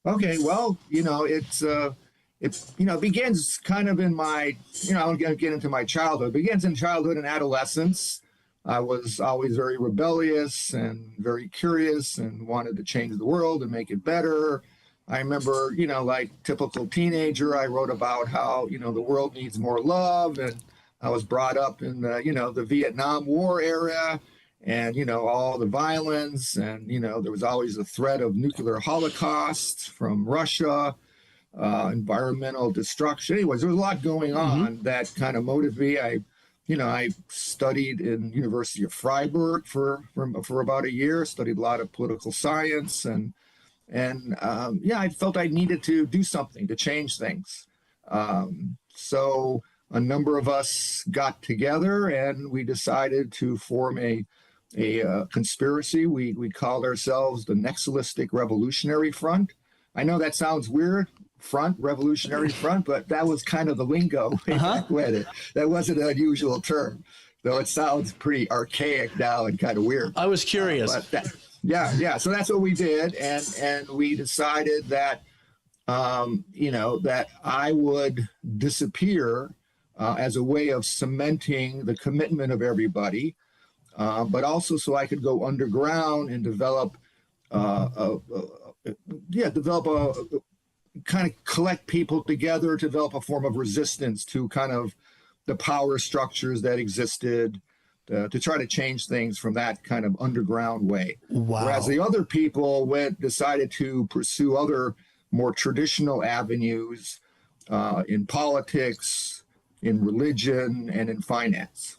Okay, well, it begins kind of in my, I'm going to get into my childhood. It begins in childhood and adolescence. I was always very rebellious and very curious and wanted to change the world and make it better. I remember, like typical teenager, I wrote about how, the world needs more love. And I was brought up in the Vietnam War era and, all the violence. And, there was always the threat of nuclear holocaust from Russia, environmental destruction. Anyways, there was a lot going on that kind of motivated me. I studied in University of Freiburg for about a year, studied a lot of political science, and I felt I needed to do something to change things. So a number of us got together and we decided to form a conspiracy. We called ourselves the Nasellistic Revolutionary Front. I know that sounds weird. Revolutionary front, but that was kind of the lingo back when. That wasn't an unusual term, though it sounds pretty archaic now and kind of weird. I was curious. So that's what we did, and we decided that that I would disappear as a way of cementing the commitment of everybody, but also so I could go underground and develop kind of collect people together, develop a form of resistance to kind of the power structures that existed, to try to change things from that kind of underground way. Wow. Whereas the other people decided to pursue other more traditional avenues in politics, in religion, and in finance.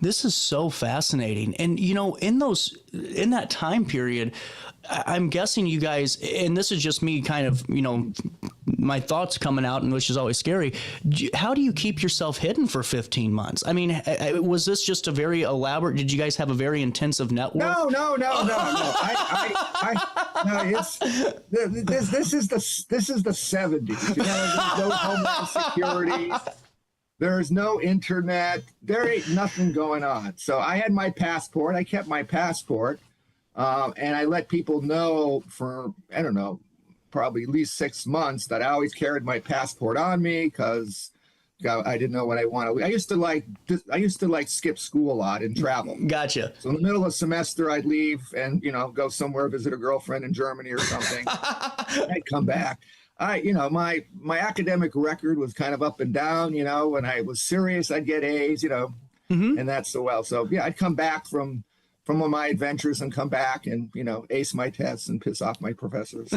This is so fascinating. And, in that time period, I'm guessing you guys, and this is just me kind of, my thoughts coming out, and which is always scary. How do you keep yourself hidden for 15 months? I mean, was this just a very elaborate, did you guys have a very intensive network? No. No, this is the 70s. There's no homeland security. There's no internet. There ain't nothing going on. So I had my passport. I kept my passport. And I let people know for, I don't know, probably at least 6 months that I always carried my passport on me because I didn't know what I wanted. I used to skip school a lot and travel. Gotcha. So in the middle of semester, I'd leave and, go somewhere, visit a girlfriend in Germany or something. I'd come back. My academic record was kind of up and down, when I was serious, I'd get A's, and that's so well. So yeah, I'd come back from my adventures and come back and, ace my tests and piss off my professors.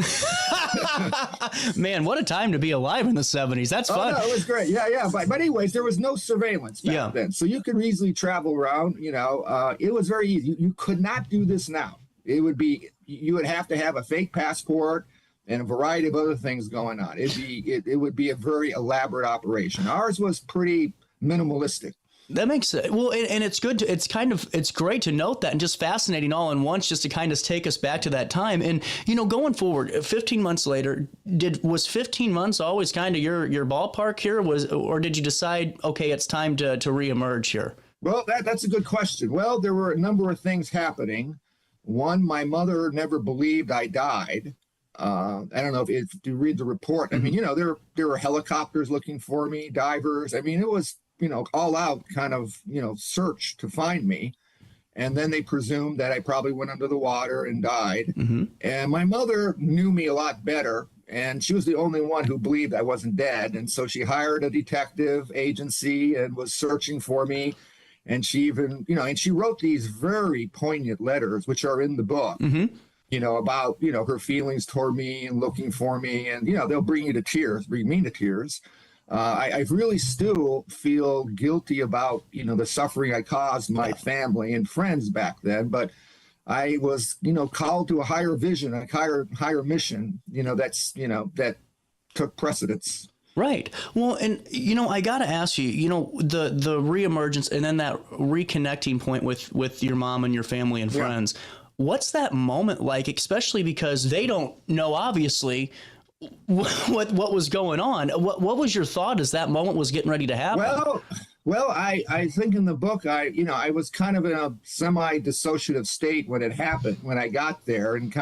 Man, what a time to be alive in the 70s. That's fun. No, it was great. Yeah. But anyways, there was no surveillance back then. So you could easily travel around, it was very easy. You could not do this now. you would have to have a fake passport and a variety of other things going on. It would be a very elaborate operation. Ours was pretty minimalistic. That makes sense. Well, and it's good. It's great to note that, and just fascinating all in once, just to kind of take us back to that time. And going forward, 15 months later, was 15 months always kind of your ballpark here? Or did you decide, okay, it's time to reemerge here? Well, that's a good question. Well, there were a number of things happening. One, my mother never believed I died. I don't know if you read the report. I mean, there were helicopters looking for me, divers. I mean, it was all out kind of, search to find me. And then they presumed that I probably went under the water and died. Mm-hmm. And my mother knew me a lot better. And she was the only one who believed I wasn't dead. And so she hired a detective agency and was searching for me. And she even, and she wrote these very poignant letters, which are in the book, about, her feelings toward me and looking for me. And, they'll bring me to tears. I really still feel guilty about, the suffering I caused my family and friends back then. But I was, called to a higher vision, a higher mission, that took precedence. Right. Well, and, I got to ask you, the reemergence and then that reconnecting point with your mom and your family and friends. What's that moment like, especially because they don't know, obviously, what was going on? What was your thought as that moment was getting ready to happen? Well, I think in the book, I was kind of in a semi-dissociative state when it happened, when I got there, and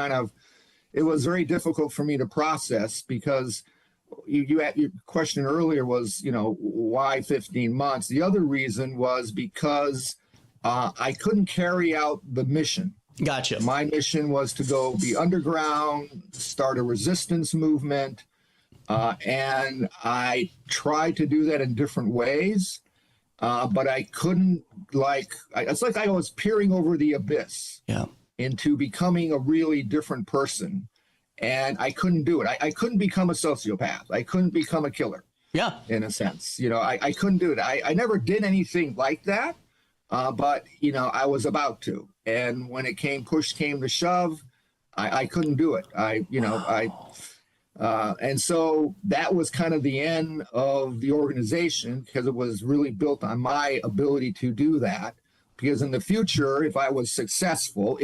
it was very difficult for me to process because your question earlier was, why 15 months? The other reason was because I couldn't carry out the mission. Gotcha. My mission was to go be underground, start a resistance movement, and I tried to do that in different ways, but I couldn't, it's like I was peering over the abyss into becoming a really different person, and I couldn't do it. I couldn't become a sociopath. I couldn't become a killer. Yeah. In a sense, I couldn't do it. I never did anything like that, but, I was about to. And when push came to shove, I couldn't do it. And so that was kind of the end of the organization because it was really built on my ability to do that. Because in the future, if I was successful,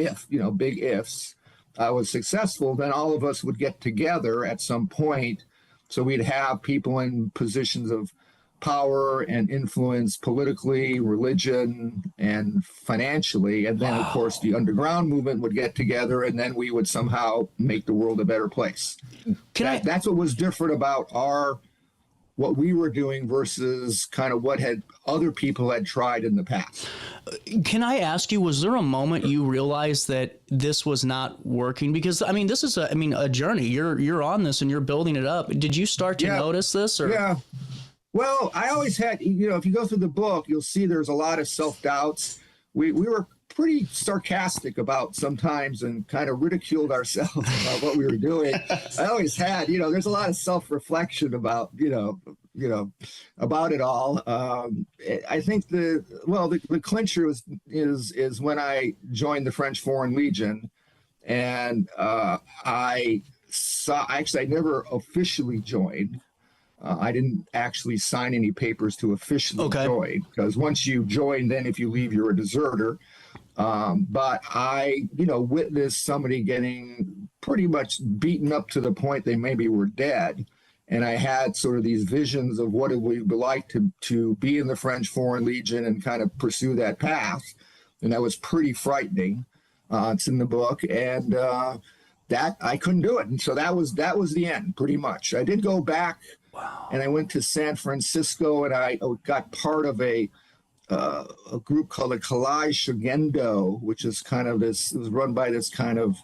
big ifs, I was successful, then all of us would get together at some point. So we'd have people in positions of power and influence politically, religion, and financially. And then, of course, the underground movement would get together, and then we would somehow make the world a better place. That's what was different about what we were doing versus kind of what other people had tried in the past. Can I ask you, was there a moment you realized that this was not working? Because, this is a journey. You're on this and you're building it up. Did you start to notice this? Or? Yeah. Well, I always had, if you go through the book, you'll see there's a lot of self-doubts. We were pretty sarcastic about sometimes and kind of ridiculed ourselves about what we were doing. I always had, there's a lot of self-reflection about, about it all. I think the clincher is when I joined the French Foreign Legion, and I never officially joined. I didn't actually sign any papers to officially join, because once you join, then if you leave, you're a deserter. But I, witnessed somebody getting pretty much beaten up to the point they maybe were dead. And I had sort of these visions of what it would be like to be in the French Foreign Legion and kind of pursue that path. And that was pretty frightening. It's in the book. And that I couldn't do it. And so that was the end, pretty much. I did go back. Wow. And I went to San Francisco, and I got part of a group called the Kalai Shugendo, which is kind of it was run by this kind of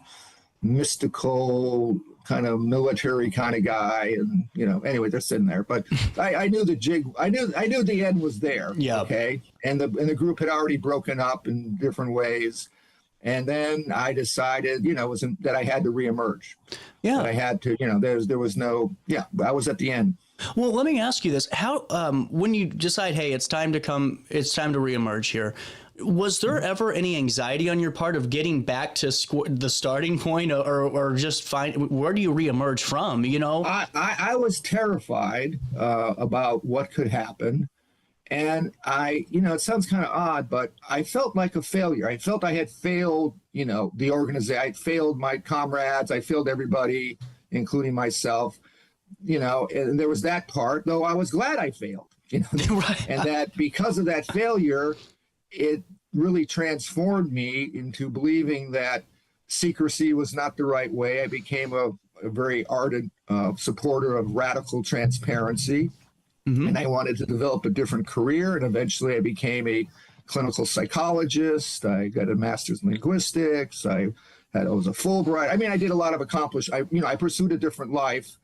mystical, kind of military kind of guy. And, anyway, they're sitting there. But I knew the jig. I knew the end was there. Yeah. Okay. And the group had already broken up in different ways. And then I decided, that I had to reemerge. Yeah. That I had to, there was no, I was at the end. Well, let me ask you this. How, when you decide, hey, it's time to reemerge here, was there ever any anxiety on your part of getting back to the starting point, or just where do you reemerge from? I was terrified about what could happen. And it sounds kind of odd, but I felt like a failure. I felt I had failed, the organization. I failed my comrades. I failed everybody, including myself, and there was that part, though I was glad I failed, Right. And that because of that failure, it really transformed me into believing that secrecy was not the right way. I became a very ardent supporter of radical transparency. Mm-hmm. And I wanted to develop a different career. And eventually I became a clinical psychologist. I got a master's in linguistics. I was a Fulbright. I mean, I did a lot of I pursued a different life.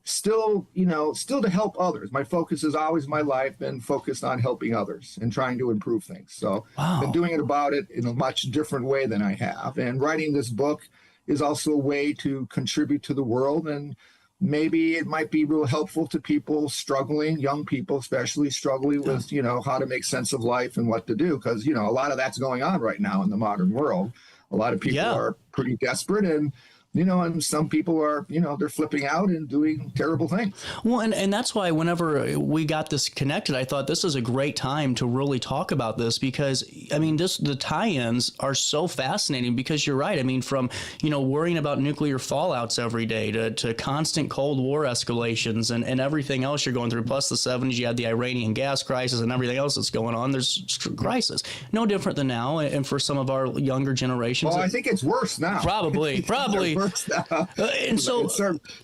Still to help others. My focus has always my life been focused on helping others and trying to improve things. So I've been doing it about it in a much different way than I have. And writing this book is also a way to contribute to the world. And maybe it might be real helpful to people struggling, young people especially struggling with, how to make sense of life and what to do. Because, a lot of that's going on right now in the modern world. A lot of people are pretty desperate, and and some people are, they're flipping out and doing terrible things. Well, and that's why whenever we got this connected, I thought this is a great time to really talk about this, because, the tie-ins are so fascinating, because you're right. I mean, from, worrying about nuclear fallouts every day to constant Cold War escalations and everything else you're going through. Plus the 70s, you had the Iranian gas crisis and everything else that's going on. There's crisis. No different than now. And for some of our younger generations. Well, I think it's worse now. Probably. And so, in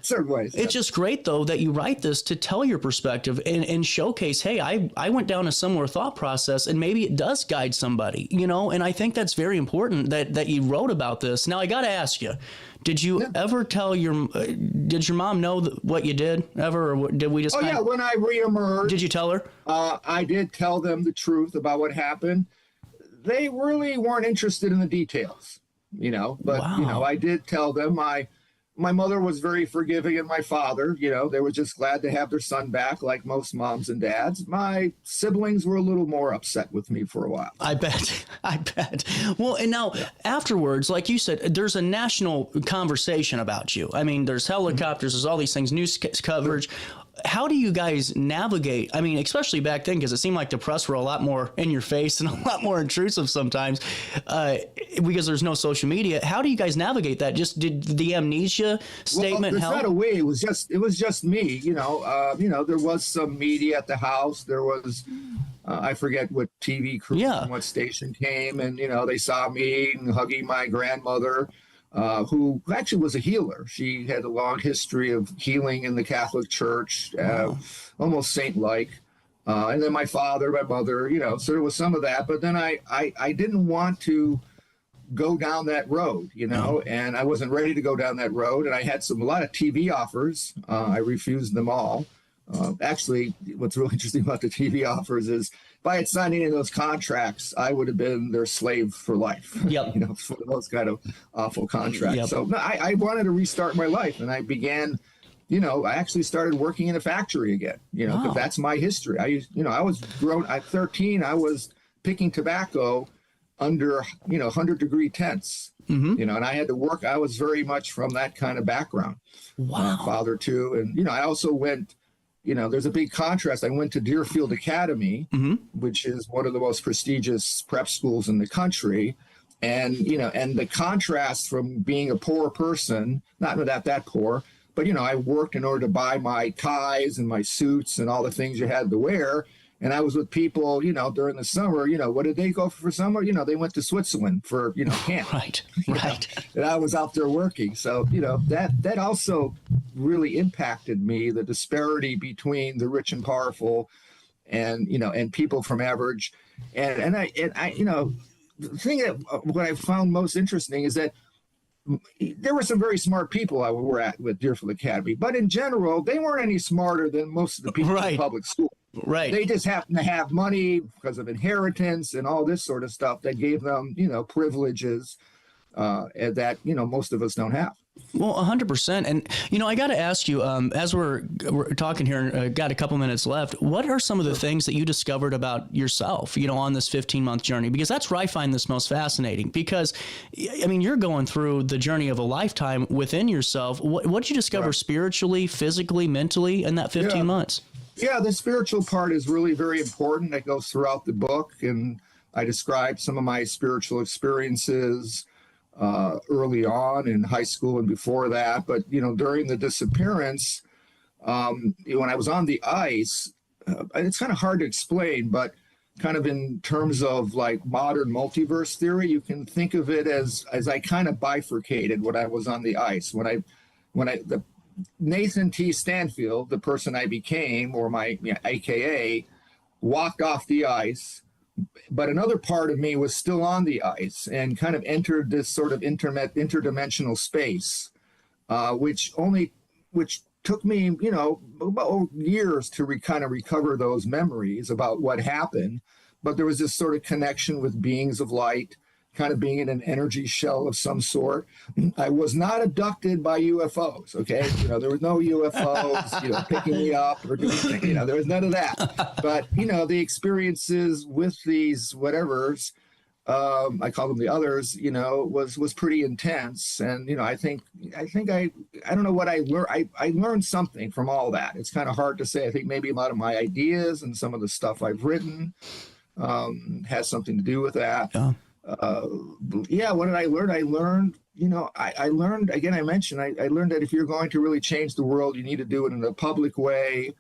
certain ways, it's just great, though, that you write this to tell your perspective and showcase, hey, I went down a similar thought process, and maybe it does guide somebody, and I think that's very important that you wrote about this. Now, I got to ask you, did you ever tell did your mom know what you did ever, or did we just when I reemerged. Did you tell her? I did tell them the truth about what happened. They really weren't interested in the details. But I did tell them. My mother was very forgiving, and my father, they were just glad to have their son back, like most moms and dads. My siblings were a little more upset with me for a while. I bet. Well, and now afterwards, like you said, there's a national conversation about you. I mean, there's helicopters, there's all these things, news coverage. How do you guys navigate? I mean, especially back then, because it seemed like the press were a lot more in your face and a lot more intrusive sometimes, because there's no social media. How do you guys navigate that? Just did the amnesia statement help? It's not a we. It was just me. There was some media at the house. There was. I forget what TV crew and what station came, and they saw me hugging my grandmother. Who actually was a healer. She had a long history of healing in the Catholic Church, almost saint-like. And then my father, my mother, so there was some of that. But then I didn't want to go down that road, and I wasn't ready to go down that road. And I had a lot of TV offers. I refused them all. Actually, what's really interesting about the TV offers is if I had signed any of those contracts, I would have been their slave for life. Yep. For those kind of awful contracts. Yep. So I wanted to restart my life, and I began, I actually started working in a factory again, because that's my history. I was grown at 13. I was picking tobacco under, 100-degree tents, and I had to work. I was very much from that kind of background. Wow. My father too. And, I also went, there's a big contrast. I went to Deerfield Academy, which is one of the most prestigious prep schools in the country. And, and the contrast from being a poor person, not that poor, but, I worked in order to buy my ties and my suits and all the things you had to wear. And I was with people, during the summer, what did they go for summer? They went to Switzerland for, camp. Right. And I was out there working. So, that also really impacted me, the disparity between the rich and powerful and, and people from average. And I the thing that what I found most interesting is that there were some very smart people I were at with Deerfield Academy, but in general, they weren't any smarter than most of the people in public school. Right. They just happened to have money because of inheritance and all this sort of stuff that gave them, privileges. and that, most of us don't have. Well, 100%. And, I got to ask you, as we're talking here, got a couple minutes left, what are some of the things that you discovered about yourself, on this 15-month journey? Because that's where I find this most fascinating. Because, you're going through the journey of a lifetime within yourself. What did you discover spiritually, physically, mentally in that 15 months? Yeah, the spiritual part is really very important. That goes throughout the book. And I describe some of my spiritual experiences early on in high school and before that. But, during the disappearance, when I was on the ice, it's kind of hard to explain, but kind of in terms of like modern multiverse theory, you can think of it as I kind of bifurcated when I was on the ice. The Nathan T. Stanfield, the person I became, or my AKA, walked off the ice, but another part of me was still on the ice and kind of entered this sort of interdimensional space, which took me, about years to kind of recover those memories about what happened. But there was this sort of connection with beings of light, kind of being in an energy shell of some sort. I was not abducted by UFOs, okay? There was no UFOs, picking me up or doing anything, there was none of that. But, the experiences with these whatevers, I call them the others, was pretty intense. And, I don't know what I learned. I learned something from all that. It's kind of hard to say. I think maybe a lot of my ideas and some of the stuff I've written has something to do with that. What did I learn? I learned, I learned, again, I mentioned, I learned that if you're going to really change the world, you need to do it in a public way.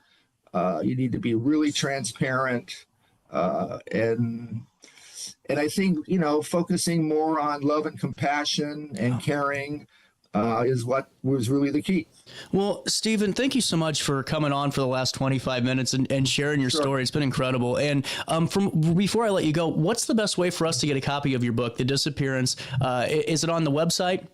You need to be really transparent. And I think, focusing more on love and compassion and caring is what was really the key. Well, Stephen, thank you so much for coming on for the last 25 minutes and sharing your story. It's been incredible. And before I let you go, what's the best way for us to get a copy of your book, The Disappearance? Is it on the website?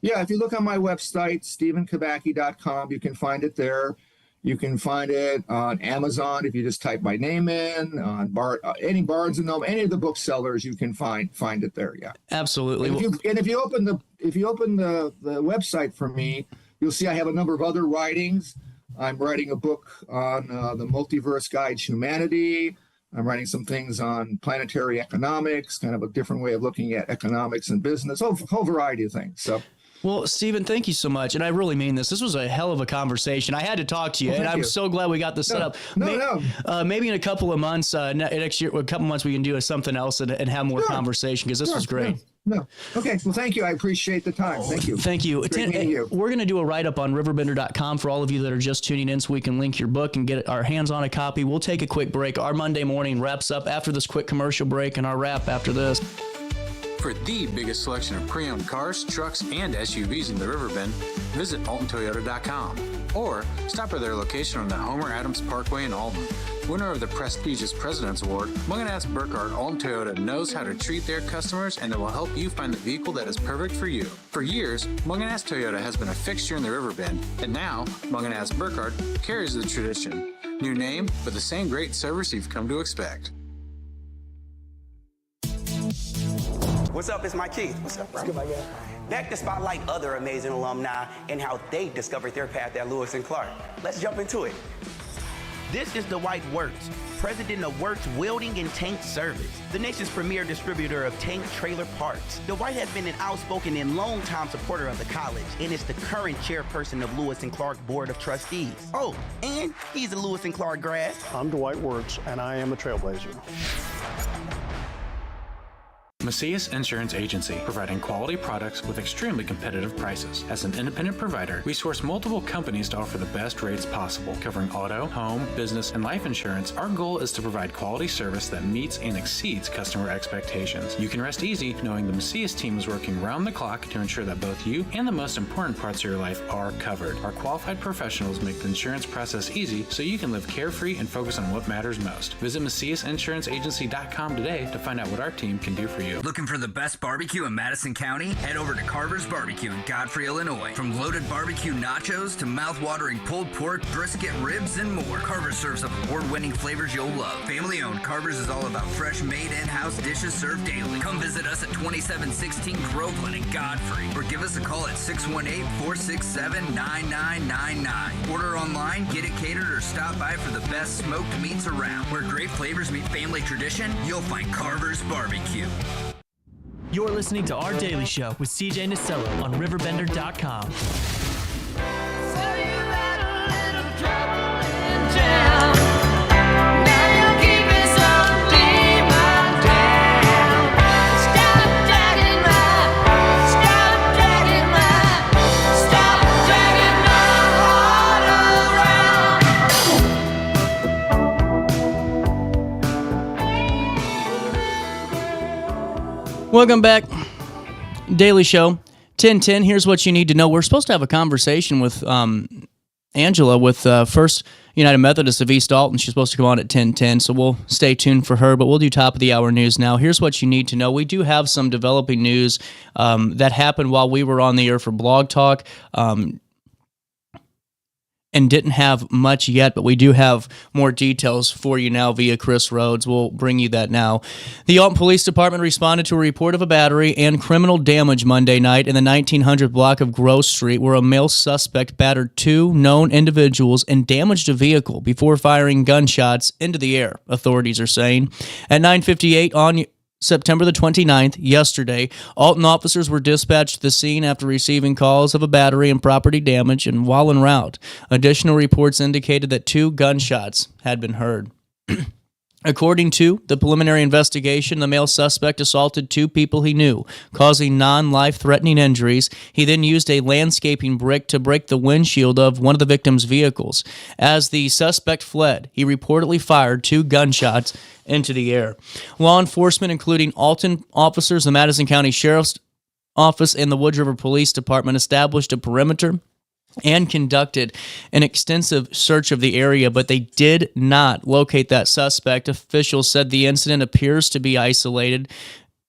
Yeah, if you look on my website, StephenKibaki.com, you can find it there. You can find it on Amazon if you just type my name in, on any Barnes and Noble, any of the booksellers, you can find it there. Yeah, absolutely. And if you open the website for me, you'll see I have a number of other writings. I'm writing a book on the multiverse guide to humanity. I'm writing some things on planetary economics, kind of a different way of looking at economics and business, a whole variety of things. So. Well, Stephen, thank you so much. And I really mean this. This was a hell of a conversation. I had to talk to you, and I'm so glad we got this set up. Maybe in a couple of months, next year, a couple months, we can do something else and have more conversation, because this was great. No. Okay. Well, thank you. I appreciate the time. Thank you. Thank you. Great meeting you. We're going to do a write-up on RiverBender.com for all of you that are just tuning in, so we can link your book and get our hands on a copy. We'll take a quick break. Our Monday morning wraps up after this quick commercial break, and our wrap after this. For the biggest selection of pre-owned cars, trucks, and SUVs in the Riverbend, visit AltonToyota.com or stop by their location on the Homer Adams Parkway in Alton. Winner of the prestigious President's Award, Munganaz Burkhardt Alton Toyota knows how to treat their customers, and they will help you find the vehicle that is perfect for you. For years, Munganaz Toyota has been a fixture in the Riverbend, and now Munganaz Burkhardt carries the tradition. New name, but the same great service you've come to expect. What's up? It's Mike Keith. What's up, bro? Good, my guy. Back to spotlight other amazing alumni and how they discovered their path at Lewis and Clark. Let's jump into it. This is Dwight Wirtz, president of Wirtz Welding and Tank Service, the nation's premier distributor of tank trailer parts. Dwight has been an outspoken and long-time supporter of the college and is the current chairperson of Lewis and Clark Board of Trustees. Oh, and he's a Lewis and Clark grad. I'm Dwight Wirtz, and I am a trailblazer. Macias Insurance Agency, providing quality products with extremely competitive prices. As an independent provider, we source multiple companies to offer the best rates possible, covering auto, home, business, and life insurance. Our goal is to provide quality service that meets and exceeds customer expectations. You can rest easy knowing the Macias team is working round the clock to ensure that both you and the most important parts of your life are covered. Our qualified professionals make the insurance process easy so you can live carefree and focus on what matters most. Visit MaciasInsuranceAgency.com today to find out what our team can do for you. Barbecue. Looking for the best barbecue in Madison County? Head over to Carver's Barbecue in Godfrey, Illinois. From loaded barbecue nachos to mouth-watering pulled pork, brisket, ribs, and more, Carver's serves up award-winning flavors you'll love. Family-owned, Carver's is all about fresh, made in-house dishes served daily. Come visit us at 2716 Groveland in Godfrey, or give us a call at 618-467-9999. Order online, get it catered, or stop by for the best smoked meats around. Where great flavors meet family tradition, you'll find Carver's Barbecue. You're listening to Our Daily Show with CJ Nasello on RiverBender.com. Welcome back. Daily Show, 10:10. Here's what you need to know. We're supposed to have a conversation with Angela with First United Methodist of East Alton. She's supposed to come on at 10:10, so we'll stay tuned for her, but we'll do top of the hour news now. Here's what you need to know. We do have some developing news that happened while we were on the air for Blog Talk. And didn't have much yet, but we do have more details for you now via Chris Rhodes. We'll bring you that now. The Alton Police Department responded to a report of a battery and criminal damage Monday night in the 1900 block of Grove Street, where a male suspect battered two known individuals and damaged a vehicle before firing gunshots into the air, authorities are saying. At 9:58 on September the 29th, yesterday, Alton officers were dispatched to the scene after receiving calls of a battery and property damage, and while en route, additional reports indicated that two gunshots had been heard. According to the preliminary investigation, the male suspect assaulted two people he knew, causing non-life-threatening injuries. He then used a landscaping brick to break the windshield of one of the victim's vehicles. As the suspect fled, he reportedly fired two gunshots into the air. Law enforcement, including Alton officers, the Madison County Sheriff's Office, and the Wood River Police Department, established a perimeter and conducted an extensive search of the area, but they did not locate that suspect. Officials said the incident appears to be isolated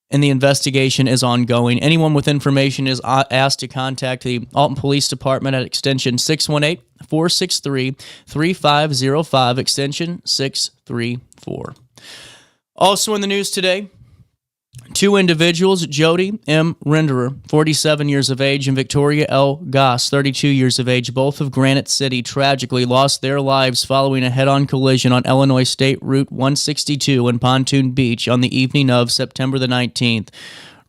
and the investigation is ongoing. Anyone with information is asked to contact the Alton Police Department at extension 618-463-3505, extension 634. Also in the news today, two individuals, Jody M. Renderer, 47 years of age, and Victoria L. Goss, 32 years of age, both of Granite City, tragically lost their lives following a head-on collision on Illinois State Route 162 in Pontoon Beach on the evening of September the 19th.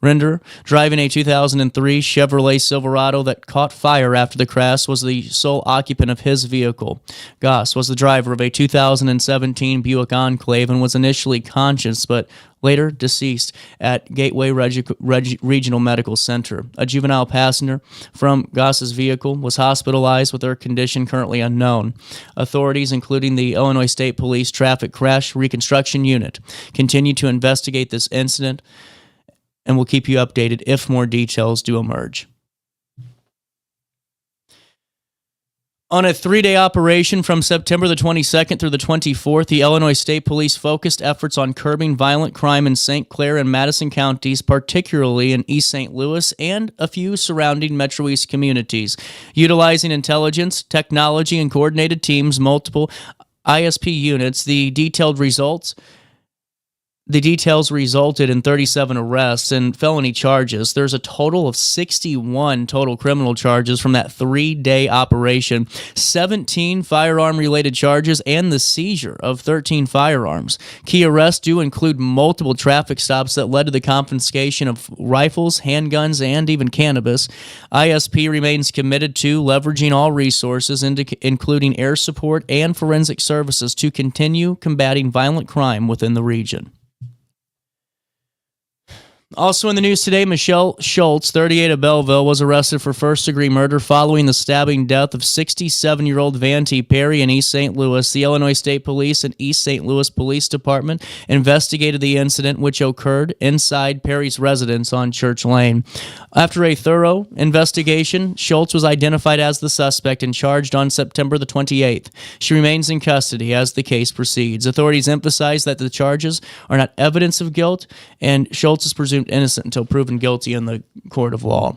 Renderer, driving a 2003 Chevrolet Silverado that caught fire after the crash, was the sole occupant of his vehicle. Goss was the driver of a 2017 Buick Enclave and was initially conscious, but later deceased at Gateway Regional Medical Center. A juvenile passenger from Goss's vehicle was hospitalized with her condition currently unknown. Authorities, including the Illinois State Police Traffic Crash Reconstruction Unit, continue to investigate this incident and will keep you updated if more details do emerge. On a 3-day operation from September the 22nd through the 24th, the Illinois State Police focused efforts on curbing violent crime in St. Clair and Madison counties, particularly in East St. Louis and a few surrounding Metro East communities. Utilizing intelligence, technology, and coordinated teams, multiple ISP units, the details resulted in 37 arrests and felony charges. There's a total of 61 total criminal charges from that 3-day operation, 17 firearm-related charges, and the seizure of 13 firearms. Key arrests do include multiple traffic stops that led to the confiscation of rifles, handguns, and even cannabis. ISP remains committed to leveraging all resources, including air support and forensic services, to continue combating violent crime within the region. Also in the news today, Michelle Schultz, 38 of Belleville, was arrested for first-degree murder following the stabbing death of 67-year-old Vante Perry in East St. Louis. The Illinois State Police and East St. Louis Police Department investigated the incident, which occurred inside Perry's residence on Church Lane. After a thorough investigation, Schultz was identified as the suspect and charged on September the 28th. She remains in custody as the case proceeds. Authorities emphasize that the charges are not evidence of guilt, and Schultz is presumed presumed innocent until proven guilty in the court of law.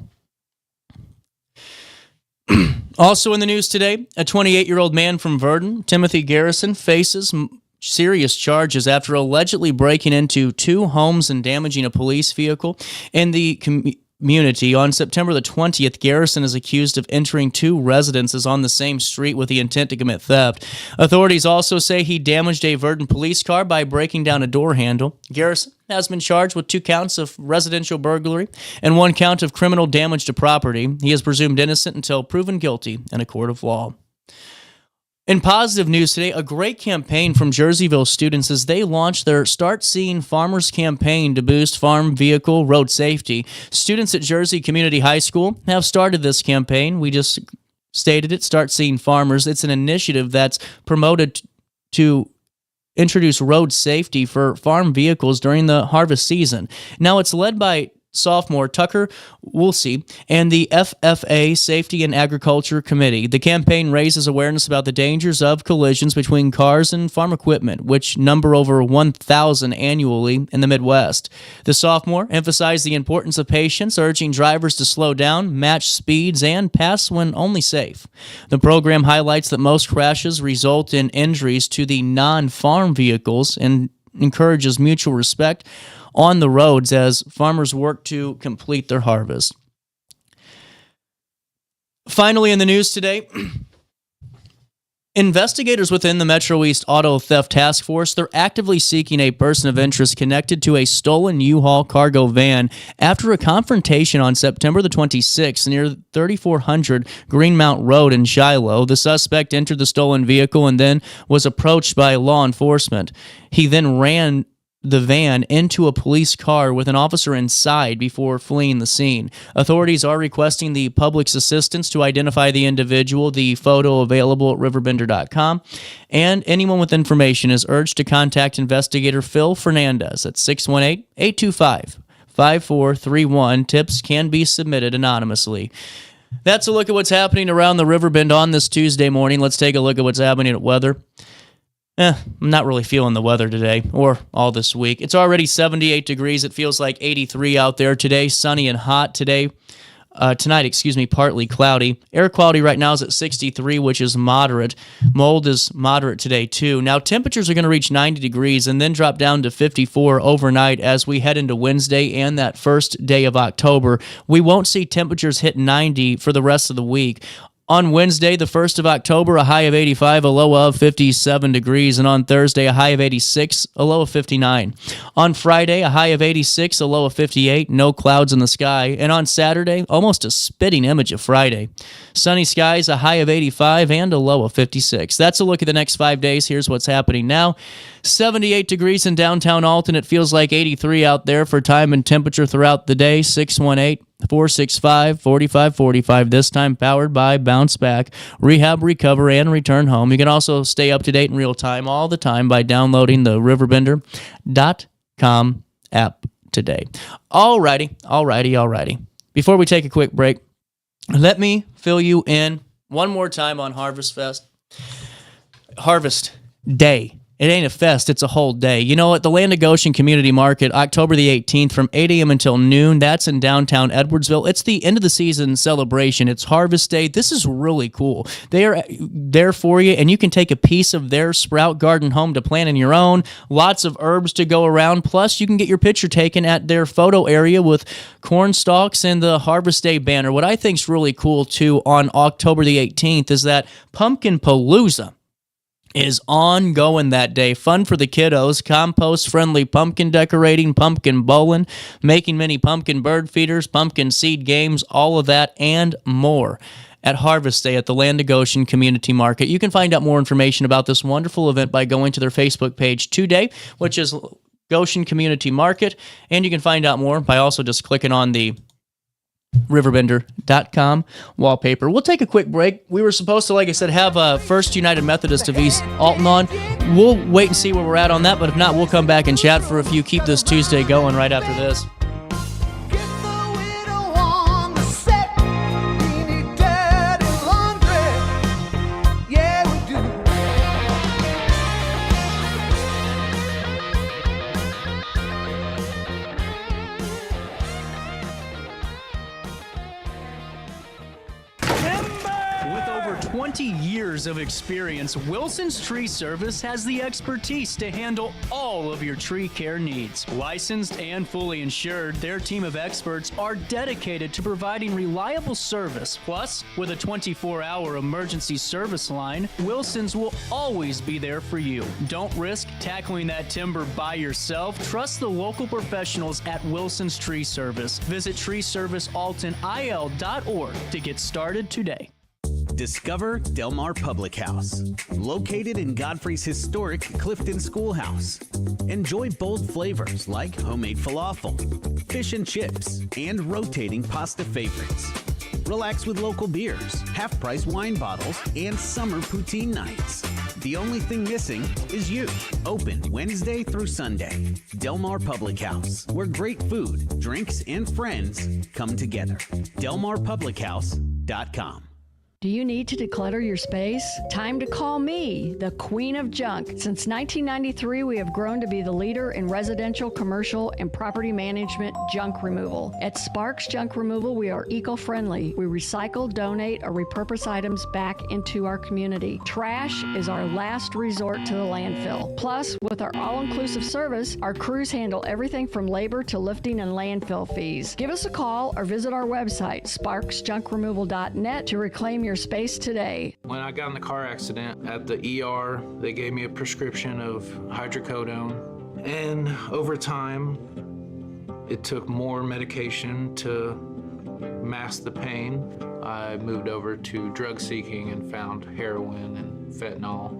Also in the news today, a 28-year-old man from Verdon, Timothy Garrison, faces serious charges after allegedly breaking into 2 homes and damaging a police vehicle in the community. On September the 20th, Garrison is accused of entering 2 residences on the same street with the intent to commit theft. Authorities also say he damaged a Verdon police car by breaking down a door handle. Garrison has been charged with 2 counts of residential burglary and 1 count of criminal damage to property. He is presumed innocent until proven guilty in a court of law. In positive news today, a great campaign from Jerseyville students as they launched their Start Seeing Farmers campaign to boost farm vehicle road safety. Students at Jersey Community High School have started this campaign. We just stated it, Start Seeing Farmers. It's an initiative that's promoted to introduce road safety for farm vehicles during the harvest season. Now, it's led by sophomore Tucker Woolsey and the FFA Safety and Agriculture Committee. The campaign raises awareness about the dangers of collisions between cars and farm equipment, which number over 1,000 annually in the Midwest. The sophomore emphasized the importance of patience, urging drivers to slow down, match speeds, and pass when only safe. The program highlights that most crashes result in injuries to the non-farm vehicles and encourages mutual respect on the roads as farmers work to complete their harvest. Finally, in the news today, investigators within the Metro East Auto Theft Task Force, they're actively seeking a person of interest connected to a stolen U-Haul cargo van after a confrontation on September the 26th near 3400 Greenmount Road in Shiloh. The suspect entered the stolen vehicle and then was approached by law enforcement. He then ran the van into a police car with an officer inside before fleeing the scene. Authorities are requesting the public's assistance to identify the individual. The photo available at RiverBender.com. And anyone with information is urged to contact investigator Phil Fernandez at 618-825-5431. Tips can be submitted anonymously. That's a look at what's happening around the Riverbend on this Tuesday morning. Let's take a look at what's happening at weather. I'm not really feeling the weather today or all this week. It's already 78 degrees. It feels like 83 out there today. Sunny and hot today. Tonight, partly cloudy. Air quality right now is at 63, which is moderate. Mold is moderate today, too. Now, temperatures are going to reach 90 degrees and then drop down to 54 overnight as we head into Wednesday and that first day of October. We won't see temperatures hit 90 for the rest of the week. On Wednesday, the 1st of October, a high of 85, a low of 57 degrees. And on Thursday, a high of 86, a low of 59. On Friday, a high of 86, a low of 58, no clouds in the sky. And on Saturday, almost a spitting image of Friday. Sunny skies, a high of 85, and a low of 56. That's a look at the next 5 days. Here's what's happening now. 78 degrees in downtown Alton. It feels like 83 out there for time and temperature throughout the day. 618-465-4545. This time powered by Bounce Back. Rehab, recover, and return home. You can also stay up to date in real time all the time by downloading the RiverBender.com app today. Alrighty. Before we take a quick break, let me fill you in one more time on Harvest Day. It ain't a fest, it's a whole day. You know what? The Land of Goshen Community Market, October the 18th from 8 a.m. until noon. That's in downtown Edwardsville. It's the end of the season celebration. It's Harvest Day. This is really cool. They are there for you, and you can take a piece of their sprout garden home to plant in your own. Lots of herbs to go around. Plus, you can get your picture taken at their photo area with corn stalks and the Harvest Day banner. What I think is really cool, too, on October the 18th is that Pumpkin Palooza is ongoing that day. Fun for the kiddos, compost-friendly pumpkin decorating, pumpkin bowling, making mini pumpkin bird feeders, pumpkin seed games, all of that and more at Harvest Day at the Land of Goshen Community Market. You can find out more information about this wonderful event by going to their Facebook page today, which is Goshen Community Market, and you can find out more by also just clicking on the RiverBender.com wallpaper. We'll take a quick break. We were supposed to, like I said, have First United Methodist of East Alton on. We'll wait and see where we're at on that, but if not, we'll come back and chat for a few. Keep this Tuesday going right after this. 20 years of experience, Wilson's Tree Service has the expertise to handle all of your tree care needs. Licensed and fully insured, their team of experts are dedicated to providing reliable service. Plus, with a 24-hour emergency service line, Wilson's will always be there for you. Don't risk tackling that timber by yourself. Trust the local professionals at Wilson's Tree Service. Visit treeservicealtonil.org to get started today. Discover Del Mar Public House, located in Godfrey's historic Clifton Schoolhouse. Enjoy bold flavors like homemade falafel, fish and chips, and rotating pasta favorites. Relax with local beers, half-price wine bottles, and summer poutine nights. The only thing missing is you. Open Wednesday through Sunday. Del Mar Public House, where great food, drinks, and friends come together. DelMarPublicHouse.com. Do you need to declutter your space? Time to call me, the Queen of Junk. Since 1993, we have grown to be the leader in residential, commercial, and property management junk removal. At Sparks Junk Removal, we are eco-friendly. We recycle, donate, or repurpose items back into our community. Trash is our last resort to the landfill. Plus, with our all-inclusive service, our crews handle everything from labor to lifting and landfill fees. Give us a call or visit our website, sparksjunkremoval.net, to reclaim your space today. When I got in the car accident at the ER, they gave me a prescription of hydrocodone. And over time, it took more medication to mask the pain. I moved over to drug seeking and found heroin and fentanyl.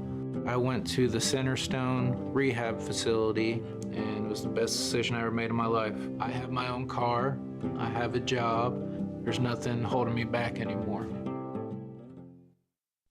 I went to the Centerstone rehab facility, and it was the best decision I ever made in my life. I have my own car, I have a job, there's nothing holding me back anymore.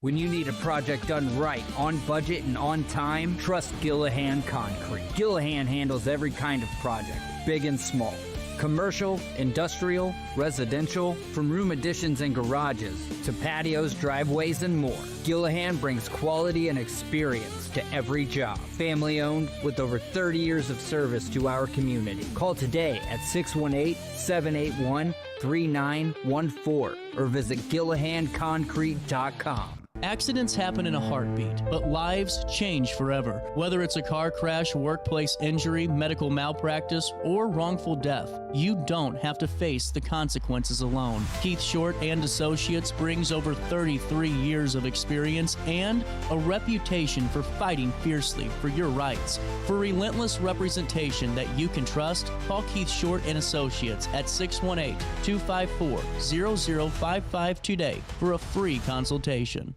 When you need a project done right, on budget and on time, trust Gillahan Concrete. Gillahan handles every kind of project, big and small. Commercial, industrial, residential, from room additions and garages to patios, driveways, and more. Gillahan brings quality and experience to every job. Family owned with over 30 years of service to our community. Call today at 618-781-3914 or visit GillahanConcrete.com. Accidents happen in a heartbeat, but lives change forever. Whether it's a car crash, workplace injury, medical malpractice, or wrongful death, you don't have to face the consequences alone. Keith Short and Associates brings over 33 years of experience and a reputation for fighting fiercely for your rights. For relentless representation that you can trust, call Keith Short and Associates at 618-254-0055 today for a free consultation.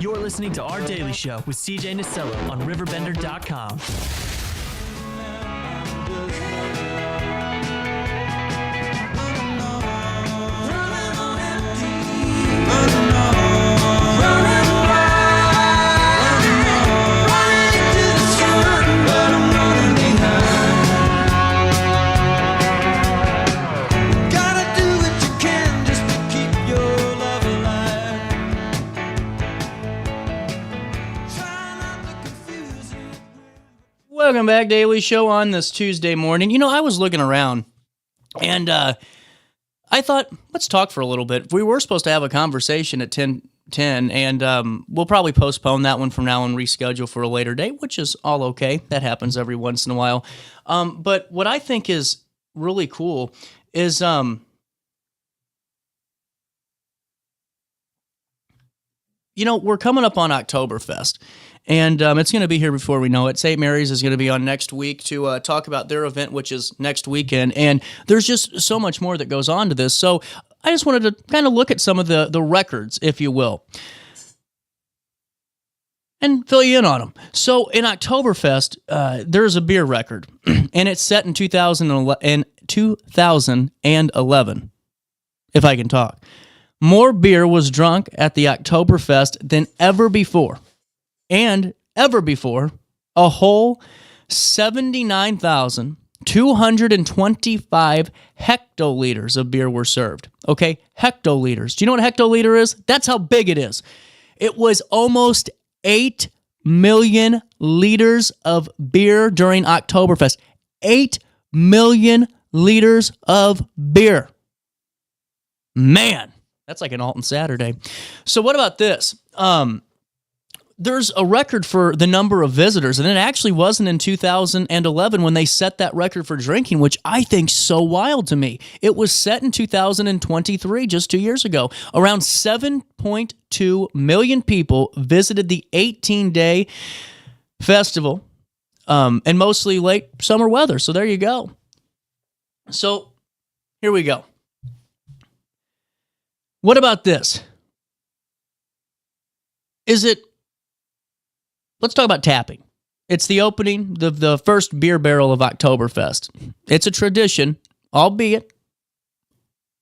You're listening to Our Daily Show with CJ Nasello on RiverBender.com. Welcome back, Daily Show on this Tuesday morning. You know, I was looking around, and I thought, let's talk for a little bit. We were supposed to have a conversation at 10:10, and we'll probably postpone that one from now and reschedule for a later date, which is all okay. That happens every once in a while. But what I think is really cool is you know, we're coming up on Oktoberfest. And it's going to be here before we know it. St. Mary's is going to be on next week to talk about their event, which is next weekend. And there's just so much more that goes on to this. So I just wanted to kind of look at some of the records, if you will, and fill you in on them. So in Oktoberfest, there's a beer record, and it's set in 2011, if I can talk. More beer was drunk at the Oktoberfest than ever before. And ever before, a whole 79,225 hectoliters of beer were served. Okay, hectoliters. Do you know what a hectoliter is? That's how big it is. It was almost 8 million liters of beer during Oktoberfest. 8 million liters of beer. Man, That's like an Alton Saturday. So what about this? There's a record for the number of visitors, and it actually wasn't in 2011 when they set that record for drinking, which I think's so wild to me. It was set in 2023, just 2 years ago. Around 7.2 million people visited the 18-day festival, and mostly late summer weather. So there you go. So here we go. What about this? Let's talk about tapping. It's the opening, the first beer barrel of Oktoberfest. It's a tradition, albeit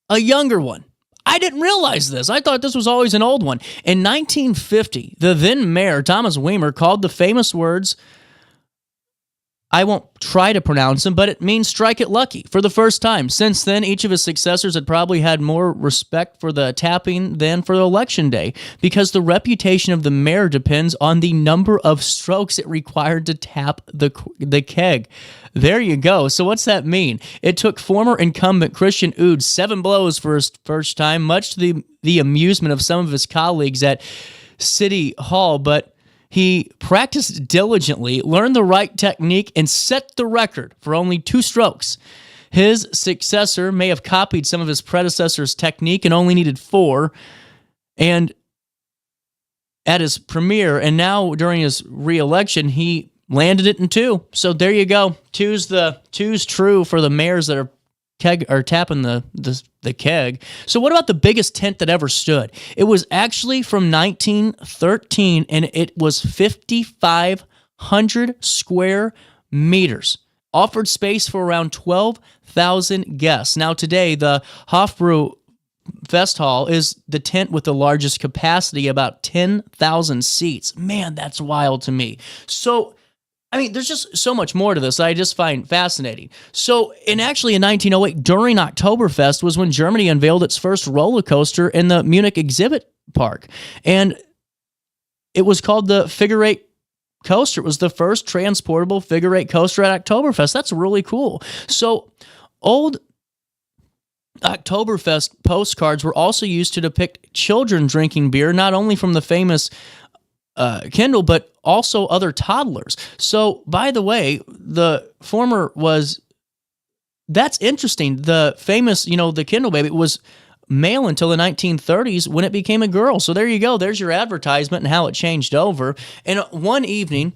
a younger one. I didn't realize this. I thought this was always an old one. In 1950, the then mayor, Thomas Weimer, called the famous words, I won't try to pronounce them, but it means strike it lucky for the first time. Since then, each of his successors had probably had more respect for the tapping than for election day, because the reputation of the mayor depends on the number of strokes it required to tap the keg. There you go. So what's that mean? It took former incumbent Christian Ude 7 blows for his first time, much to the amusement of some of his colleagues at City Hall, but he practiced diligently, learned the right technique, and set the record for only 2 strokes. His successor may have copied some of his predecessor's technique and only needed 4. And at his premiere, and now during his re-election, he landed it in 2. So there you go. Two's true for the mayors that are tapping the keg. So what about the biggest tent that ever stood? It was actually from 1913, and it was 5,500 square meters. Offered space for around 12,000 guests. Now today, the Hofbräu Fest Hall is the tent with the largest capacity, about 10,000 seats. Man, that's wild to me. So there's just so much more to this I just find fascinating. So, actually in 1908, during Oktoberfest, was when Germany unveiled its first roller coaster in the Munich exhibit park. And it was called the Figure 8 coaster. It was the first transportable figure 8 coaster at Oktoberfest. That's really cool. So, old Oktoberfest postcards were also used to depict children drinking beer, not only from the famous Kindle, but also other toddlers. So, by the way, that's interesting. The famous, the Kindle baby was male until the 1930s when it became a girl. So there you go. There's your advertisement and how it changed over. And one evening,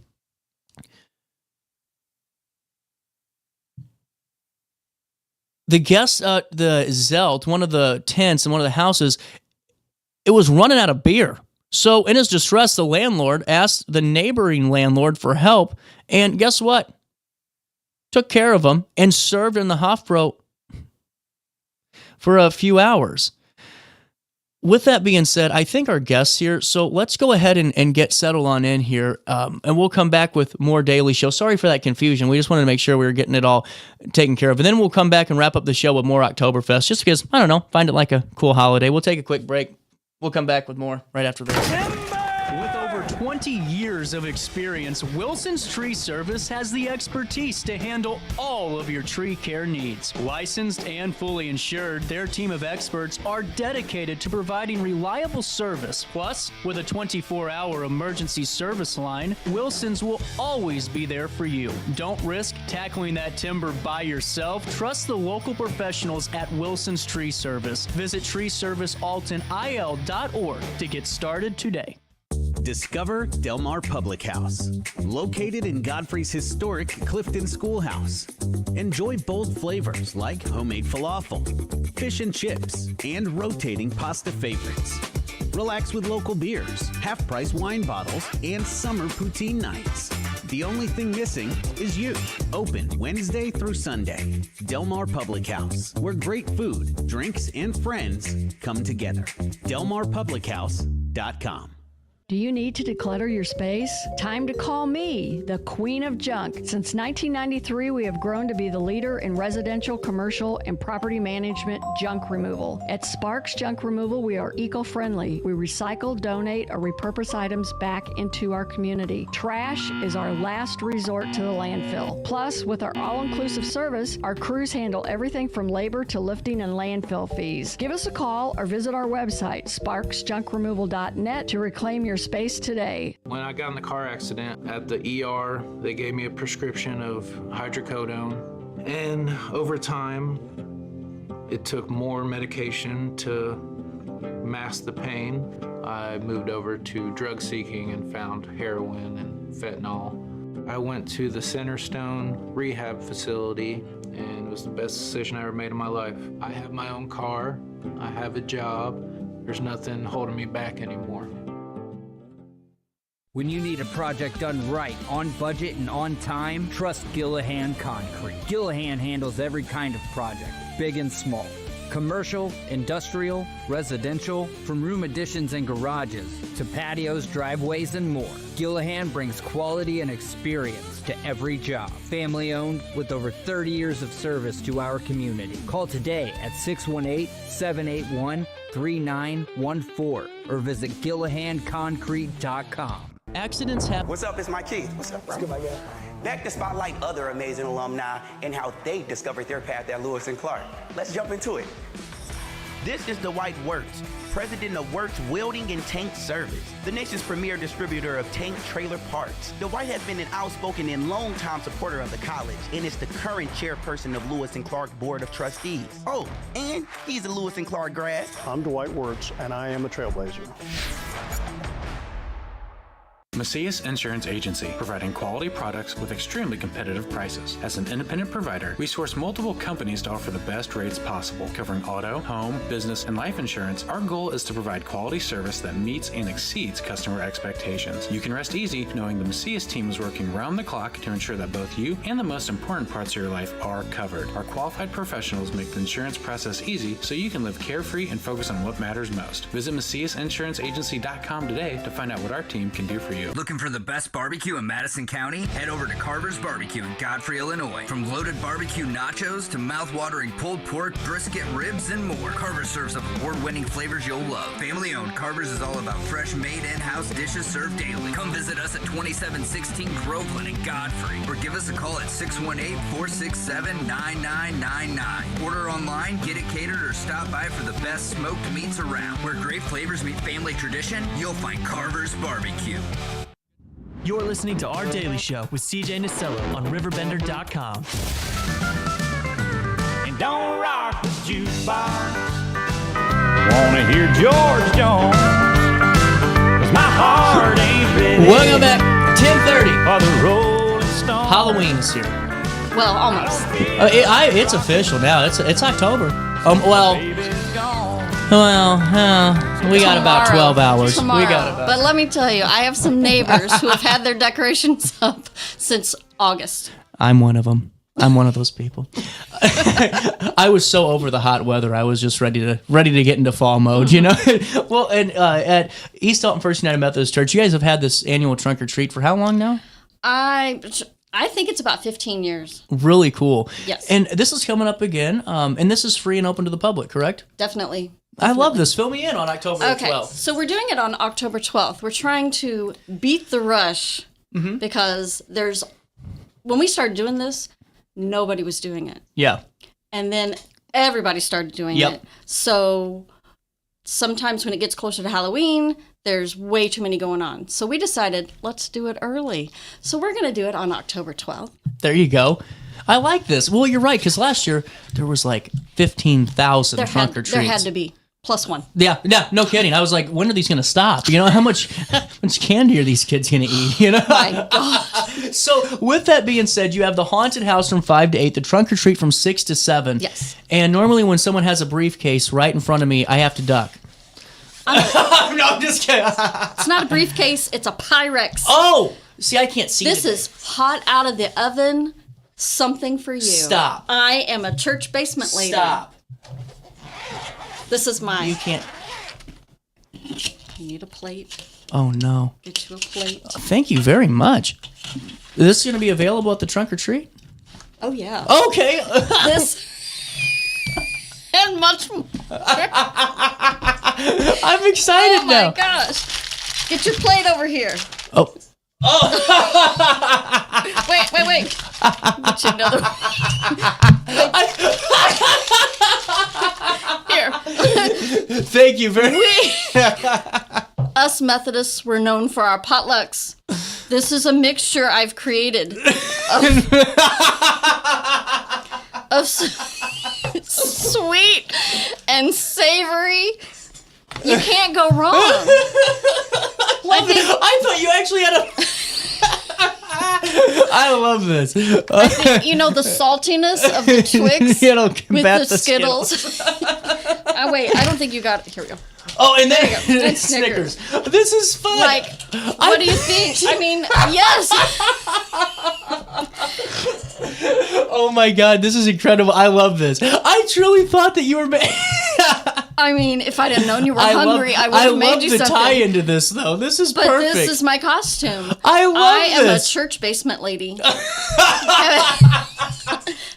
the guests at the Zelt, one of the tents in one of the houses, it was running out of beer. So in his distress, the landlord asked the neighboring landlord for help, and guess what? Took care of him and served in the Hofbräu for a few hours. With that being said, I think our guests here, so let's go ahead and get settled on in here, and we'll come back with more Daily Show. Sorry for that confusion. We just wanted to make sure we were getting it all taken care of. And then we'll come back and wrap up the show with more Oktoberfest, just because, I don't know, find it like a cool holiday. We'll take a quick break. We'll come back with more right after this. With over 20 years of experience, Wilson's Tree Service has the expertise to handle all of your tree care needs. Licensed and fully insured, their team of experts are dedicated to providing reliable service. Plus, with a 24-hour emergency service line, Wilson's will always be there for you. Don't risk tackling that timber by yourself. Trust the local professionals at Wilson's Tree Service. Visit treeservicealtonil.org to get started today. Discover Del Mar Public House, located in Godfrey's historic Clifton Schoolhouse. Enjoy bold flavors like homemade falafel, fish and chips, and rotating pasta favorites. Relax with local beers, half-price wine bottles, and summer poutine nights. The only thing missing is you. Open Wednesday through Sunday. Del Mar Public House, where great food, drinks, and friends come together. DelMarPublicHouse.com. Do you need to declutter your space? Time to call me, the Queen of Junk. Since 1993, we have grown to be the leader in residential, commercial, and property management junk removal. At Sparks Junk Removal, we are eco-friendly. We recycle, donate, or repurpose items back into our community. Trash is our last resort to the landfill. Plus, with our all-inclusive service, our crews handle everything from labor to lifting and landfill fees. Give us a call or visit our website, sparksjunkremoval.net, to reclaim your space today. When I got in the car accident at the ER, they gave me a prescription of hydrocodone. And over time, it took more medication to mask the pain. I moved over to drug seeking and found heroin and fentanyl. I went to the Centerstone rehab facility, and it was the best decision I ever made in my life. I have my own car, I have a job, there's nothing holding me back anymore. When you need a project done right, on budget and on time, trust Gillahan Concrete. Gillahan handles every kind of project, big and small. Commercial, industrial, residential, from room additions and garages to patios, driveways, and more. Gillahan brings quality and experience to every job. Family owned with over 30 years of service to our community. Call today at 618-781-3914 or visit GillahanConcrete.com. Accidents happen. What's up? It's my Keith. What's up, bro? Back to spotlight other amazing alumni and how they discovered their path at Lewis and Clark. Let's jump into it. This is Dwight Wirtz, president of Wirtz Welding and Tank Service, the nation's premier distributor of tank trailer parts. Dwight has been an outspoken and long-time supporter of the college and is the current chairperson of Lewis and Clark Board of Trustees. Oh, and he's a Lewis and Clark grad. I'm Dwight Wirtz, and I am a trailblazer. Macias Insurance Agency, providing quality products with extremely competitive prices. As an independent provider, we source multiple companies to offer the best rates possible, covering auto, home, business, and life insurance. Our goal is to provide quality service that meets and exceeds customer expectations. You can rest easy knowing the Macias team is working round the clock to ensure that both you and the most important parts of your life are covered. Our qualified professionals make the insurance process easy so you can live carefree and focus on what matters most. Visit MaciasInsuranceAgency.com today to find out what our team can do for you. Looking for the best barbecue in Madison County? Head over to Carver's Barbecue in Godfrey, Illinois. From loaded barbecue nachos to mouth-watering pulled pork, brisket, ribs, and more, Carver's serves up award-winning flavors you'll love. Family-owned, Carver's is all about fresh, made in-house dishes served daily. Come visit us at 2716 Groveland in Godfrey, or give us a call at 618-467-9999. Order online, get it catered, or stop by for the best smoked meats around. Where great flavors meet family tradition, you'll find Carver's Barbecue. You're listening to Our Daily Show with CJ Nasello on RiverBender.com. And don't rock the jukebox. Wanna hear George Jones? 'Cause my heart ain't ready. Welcome back. 10:30. For the Rolling Stones. Halloween is here. Well, almost. It's official now. It's October. We got about 12 hours. Tomorrow. We got about. But let me tell you, I have some neighbors who have had their decorations up since August. I'm one of them. I'm one of those people. I was so over the hot weather. I was just ready to get into fall mode, you know. Well, and at East Alton First United Methodist Church, you guys have had this annual trunk or treat for how long now? I think it's about 15 years. Really cool. Yes. And this is coming up again, and this is free and open to the public, correct? Definitely. I love this. Fill me in on October 12th. Okay, so we're doing it on October 12th. We're trying to beat the rush because when we started doing this, nobody was doing it. Yeah. And then everybody started doing it. So sometimes when it gets closer to Halloween, there's way too many going on. So we decided, let's do it early. So we're going to do it on October 12th. There you go. I like this. Well, you're right, because last year there was like 15,000 trunk or treats. There had to be. Plus one. Yeah, no kidding. I was like, when are these going to stop? You know, how much candy are these kids going to eat? You know? My gosh. So with that being said, you have the haunted house from 5 to 8, the trunk or treat from 6 to 7. Yes. And normally when someone has a briefcase right in front of me, I have to duck. No, I'm just kidding. It's not a briefcase. It's a Pyrex. Oh! See, I can't see This is hot out of the oven. Something for you. Stop. I am a church basement lady. Stop. This is mine. You can't. I need a plate. Oh, no. Get you a plate. Thank you very much. Is this going to be available at the trunk or treat? Oh, yeah. Okay. This and much more. I'm excited now. Oh, my gosh. Get your plate over here. Oh. Wait. Get you another Here. Thank you very much. Us Methodists were known for our potlucks. This is a mixture I've created of sweet and savory. You can't go wrong. I thought you actually had a... I love this. I think, the saltiness of the Twix It'll with combat the Skittles. Oh, wait, I don't think you got it. Here we go. Oh, and then And Snickers. This is fun. What do you think? I mean, yes. Oh my God, this is incredible. I love this. I truly thought that you were... I mean, if I'd have known you were hungry, I would have made you something. I love the tie into this, though. This is perfect. But this is my costume. I am this. a church basement lady.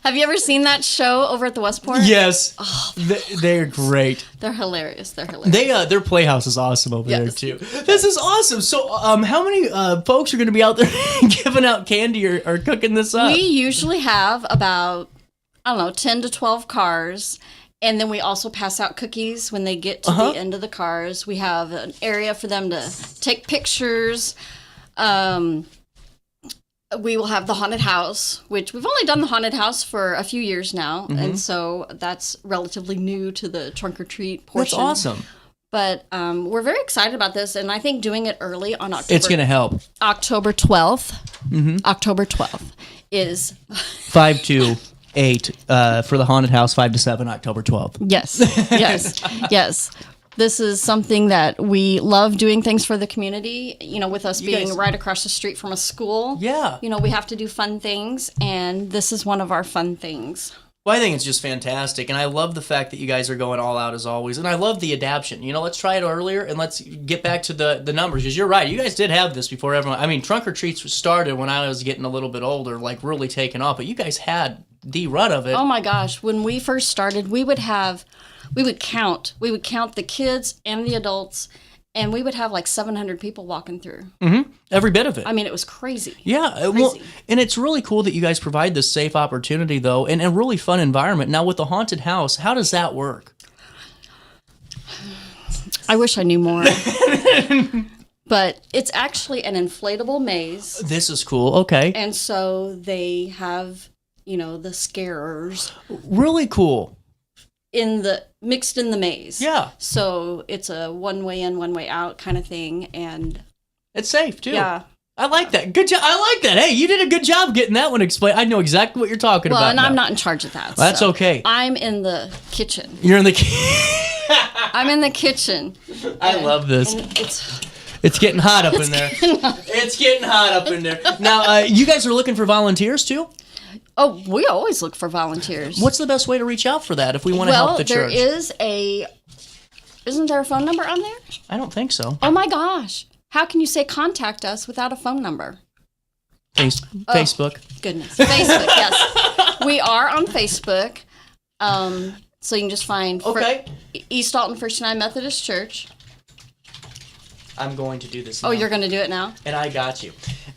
Have you ever seen that show over at the Westport? Yes. Oh, they're great. They're hilarious. Their playhouse is awesome over there, too. This is awesome. So, how many folks are going to be out there giving out candy or cooking this up? We usually have about, 10 to 12 cars. And then we also pass out cookies when they get to the end of the cars. We have an area for them to take pictures. We will have the haunted house, which we've only done the haunted house for a few years now. Mm-hmm. And so that's relatively new to the trunk or treat portion. That's awesome. But we're very excited about this. And I think doing it early on October. It's going to help. October 12th. Mm-hmm. October 12th is 5 to 8 for the haunted house, 5 to 7, October 12th. Yes. This is something that we love doing things for the community, with us being right across the street from a school. Yeah. We have to do fun things, and this is one of our fun things. Well, I think it's just fantastic, and I love the fact that you guys are going all out as always, and I love the adaption. Let's try it earlier, and let's get back to the numbers, because you're right. You guys did have this before everyone. I mean, trunk or treats started when I was getting a little bit older, like really taking off, but you guys had the run of it. Oh my gosh, when we first started, we would count the kids and the adults, and we would have like 700 people walking through. Mm-hmm. Every bit of it. I mean, it was crazy. Yeah, well, and it's really cool that you guys provide this safe opportunity, though, and a really fun environment. Now, with the haunted house, how does that work? I wish I knew more. But it's actually an inflatable maze. This is cool, okay. And so they have, the scarers. Really cool. Mixed in the maze. Yeah. So it's a one way in, one way out kind of thing, and it's safe too. Yeah. I like that. Good job. I like that. Hey, you did a good job getting that one explained. I know exactly what you're talking about. Well, and now. I'm not in charge of that. That's okay. I'm in the kitchen. You're in the I'm in the kitchen. I love this. It's getting hot up in there. It's getting hot up in there. Now, you guys are looking for volunteers too? Oh, we always look for volunteers. What's the best way to reach out for that if we want to help the church? Well, isn't there a phone number on there? I don't think so. Oh my gosh. How can you say contact us without a phone number? Facebook. Goodness. Facebook, yes. We are on Facebook. So you can just find East Alton First United Methodist Church. I'm going to do this now. Oh, you're going to do it now? And I got you.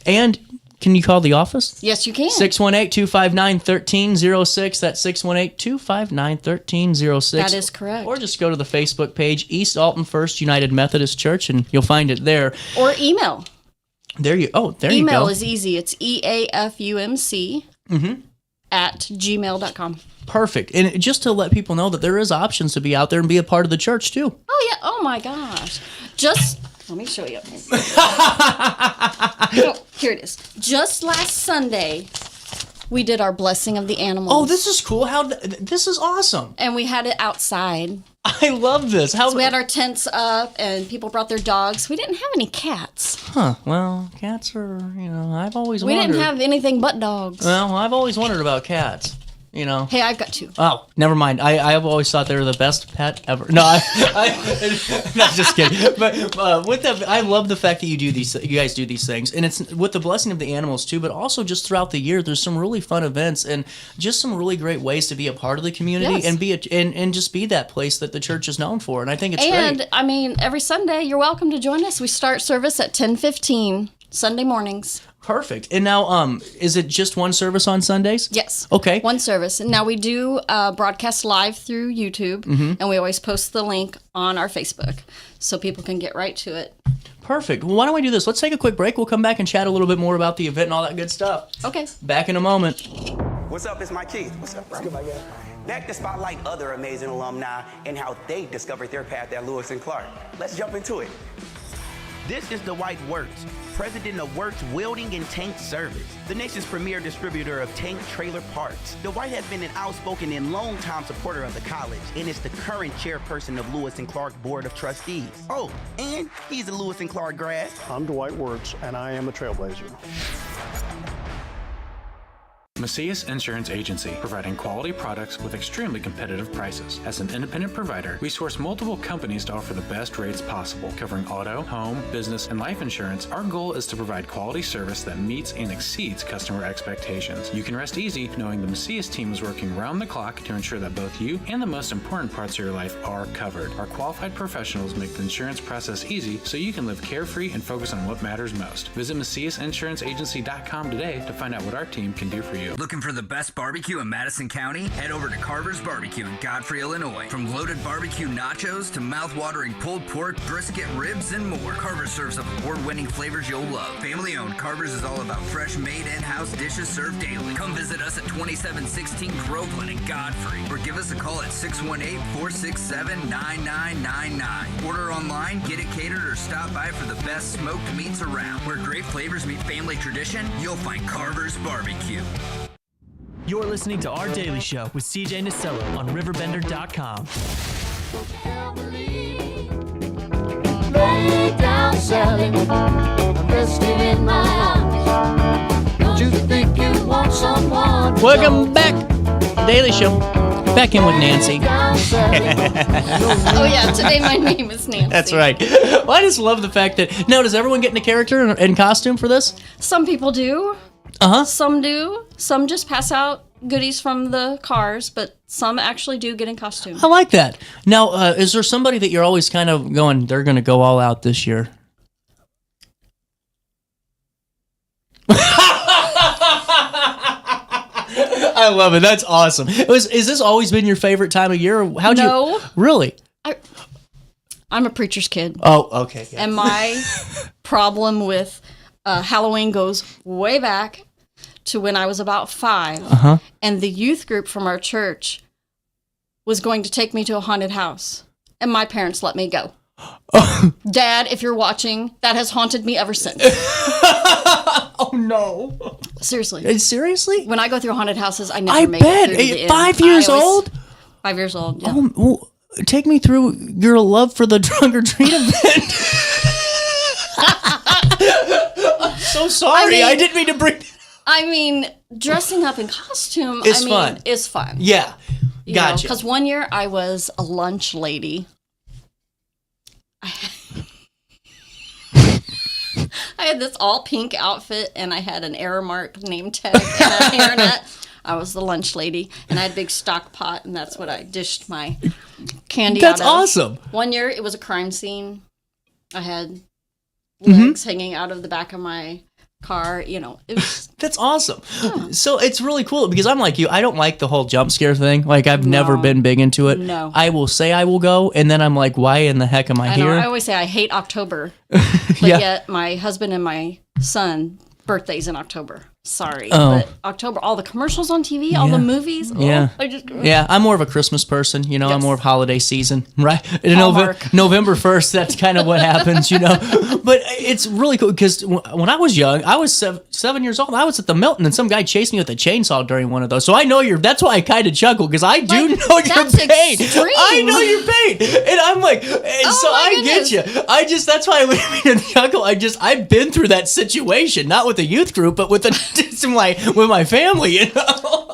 And can you call the office? Yes, you can. 618-259-1306. That's 618-259-1306. That is correct. Or just go to the Facebook page, East Alton First United Methodist Church, and you'll find it there. Or email. There you go. Email is easy. It's EAFUMC at gmail.com. Perfect. And just to let people know that there is options to be out there and be a part of the church, too. Oh, yeah. Oh, my gosh. Let me show you. Here it is. Just last Sunday, we did our blessing of the animals. Oh, this is cool. This is awesome. And we had it outside. I love this. So we had our tents up, and people brought their dogs. We didn't have any cats. Huh. Well, cats are, I've always wondered. We didn't have anything but dogs. Well, I've always wondered about cats. You know. Hey, I've got 2. Oh, never mind. I've always thought they were the best pet ever. No, not just kidding. But I love the fact that you guys do these things, and it's with the blessing of the animals too. But also just throughout the year, there's some really fun events and just some really great ways to be a part of the community and just be that place that the church is known for. And I think it's great. And I mean, every Sunday you're welcome to join us. We start service at 10:15 Sunday mornings. Perfect. And now, is it just one service on Sundays? Yes. Okay. One service. And now we do broadcast live through YouTube, and we always post the link on our Facebook so people can get right to it. Perfect. Well, why don't we do this? Let's take a quick break. We'll come back and chat a little bit more about the event and all that good stuff. Okay. Back in a moment. What's up? It's Mike Keith. What's up, bro? Back to spotlight other amazing alumni and how they discovered their path at Lewis and Clark. Let's jump into it. This is Dwight Wirtz, president of Wirtz Welding and Tank Service, the nation's premier distributor of tank trailer parts. Dwight has been an outspoken and long-time supporter of the college and is the current chairperson of Lewis and Clark Board of Trustees. Oh, and he's a Lewis and Clark grad. I'm Dwight Wirtz, and I am a trailblazer. Macias Insurance Agency, providing quality products with extremely competitive prices. As an independent provider, we source multiple companies to offer the best rates possible, covering auto, home, business, and life insurance. Our goal is to provide quality service that meets and exceeds customer expectations. You can rest easy knowing the Macias team is working round the clock to ensure that both you and the most important parts of your life are covered. Our qualified professionals make the insurance process easy so you can live carefree and focus on what matters most. Visit MaciasInsuranceAgency.com today to find out what our team can do for you. Looking for the best barbecue in Madison County? Head over to Carver's Barbecue in Godfrey, Illinois. From loaded barbecue nachos to mouth-watering pulled pork, brisket, ribs, and more, Carver's serves up award-winning flavors you'll love. Family-owned, Carver's is all about fresh-made in-house dishes served daily. Come visit us at 2716 Groveland in Godfrey, or give us a call at 618-467-9999. Order online, get it catered, or stop by for the best smoked meats around. Where great flavors meet family tradition, you'll find Carver's Barbecue. You're listening to Our Daily Show with CJ Nasello on RiverBender.com. Lay down, Sally. I'm resting in my arms. Don't you think you want someone? Welcome back. Daily Show. Back in with Nancy. Oh, yeah. Today my name is Nancy. That's right. Well, I just love the fact that... Now, does everyone get into character and costume for this? Some people do. Uh-huh. Some do. Some just pass out goodies from the cars, but some actually do get in costume. I like that. Now, is there somebody that you're always kind of going, they're going to go all out this year? I love it. That's awesome. Is this always been your favorite time of year? No. Really? I'm a preacher's kid. Oh, okay. Yeah. And my problem with Halloween goes way back to when I was about 5. Uh-huh. And the youth group from our church was going to take me to a haunted house. And my parents let me go. Dad, if you're watching, that has haunted me ever since. Oh, no. Seriously. Seriously? When I go through haunted houses, I never make it through to the end. 5 years old? 5 years old, yeah. Oh, well, take me through your love for the trunk or treat event. I'm so sorry. I didn't mean to bring... I mean, dressing up in costume, fun. Is fun. Yeah. Gotcha. Because one year I was a lunch lady. I had this all pink outfit and I had an Aramark name tag and a hairnet. I was the lunch lady and I had a big stock pot and that's what I dished my candy out of. That's awesome. One year it was a crime scene. I had legs hanging out of the back of my car, it was... That's awesome. Yeah. So it's really cool because I'm like you. I don't like the whole jump scare thing. Like I've never been big into it. No. I will say I will go and then I'm like, why in the heck am I here? I always say I hate October. But yet my husband and my son birthday's in October. Sorry. But October, all the commercials on TV, all the movies. Yeah. I'm more of a Christmas person, I'm more of holiday season, right? November 1st, that's kind of what happens, But it's really cool because when I was young, I was 7 years old. I was at the Milton and some guy chased me with a chainsaw during one of those. So I know that's why I kind of chuckle because I do know your pain. Extreme. I know your pain. And I'm like, I get you. That's why I made me chuckle. I've been through that situation, not with the youth group, but with my family,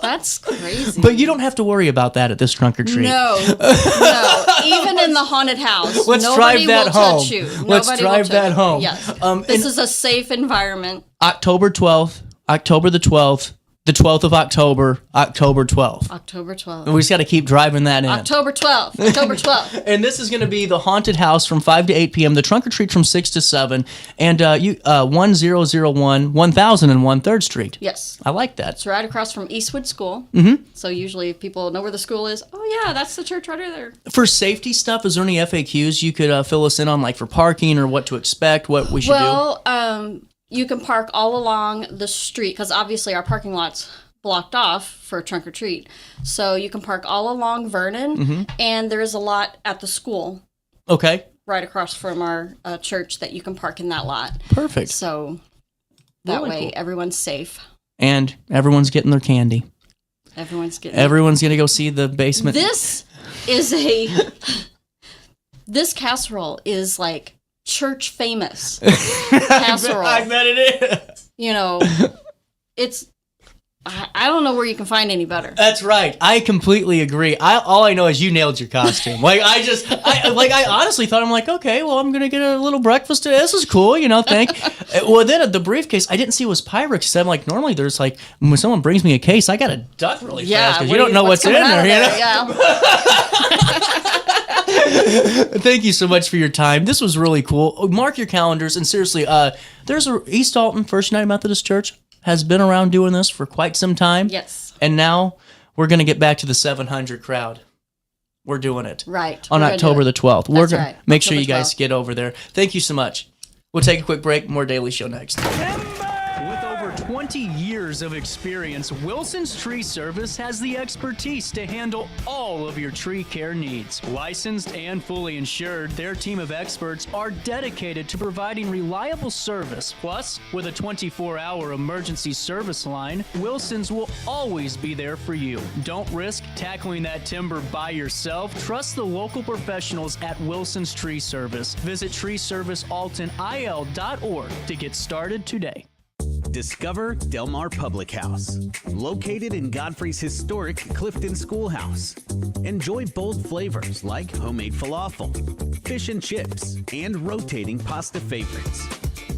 That's crazy. But you don't have to worry about that at this trunk or treat. No. Even in the haunted house, Let's nobody drive that will home. touch you. Let's Nobody drive will that touch home. You. Yes. This is a safe environment. October 12th, October the 12th, the 12th of October, October 12th. October 12th. And we just got to keep driving that in. October 12th. October 12th. And this is going to be the haunted house from 5 to 8 p.m. The trunk or treat from 6 to 7. And 1001 1001 3rd Street. Yes. I like that. It's right across from Eastwood School. Mm-hmm. So usually if people know where the school is, oh yeah, that's the church right there. For safety stuff, is there any FAQs you could fill us in on, like for parking or what to expect, what we should do? Well, you can park all along the street because obviously our parking lot's blocked off for trunk or treat. So you can park all along Vernon, and there is a lot at the school. Okay. Right across from our church that you can park in that lot. Perfect. So that Really way cool. everyone's safe. And everyone's getting their candy. Everyone's getting. Everyone's going to go see the basement. This is this casserole is like church famous casserole. I bet it is. You know, it's. I don't know where you can find any better. That's right. I completely agree. All I know is you nailed your costume. I honestly thought, I'm like, okay, well, I'm gonna get a little breakfast today. This is cool, Well, then at the briefcase, I didn't see it was Pyrex. So I'm like, normally there's like when someone brings me a case, I gotta duck really fast because you don't know what's in there. Yeah. Thank you so much for your time. This was really cool. Mark your calendars, and seriously, there's a East Alton First United Methodist Church has been around doing this for quite some time. Yes. And now we're going to get back to the 700 crowd. We're doing it. Right. On October the 12th. We're going to make sure October you guys 12th. get over there. Thank you so much. We'll take a quick break. More Daily Show next. With over 20 years of experience, Wilson's Tree Service has the expertise to handle all of your tree care needs. Licensed and fully insured, their team of experts are dedicated to providing reliable service. Plus, with a 24-hour emergency service line, Wilson's will always be there for you. Don't risk tackling that timber by yourself. Trust the local professionals at Wilson's Tree Service. Visit treeservicealtonil.org to get started today. Discover Del Mar Public House, located in Godfrey's historic Clifton Schoolhouse. Enjoy bold flavors like homemade falafel, fish and chips, and rotating pasta favorites.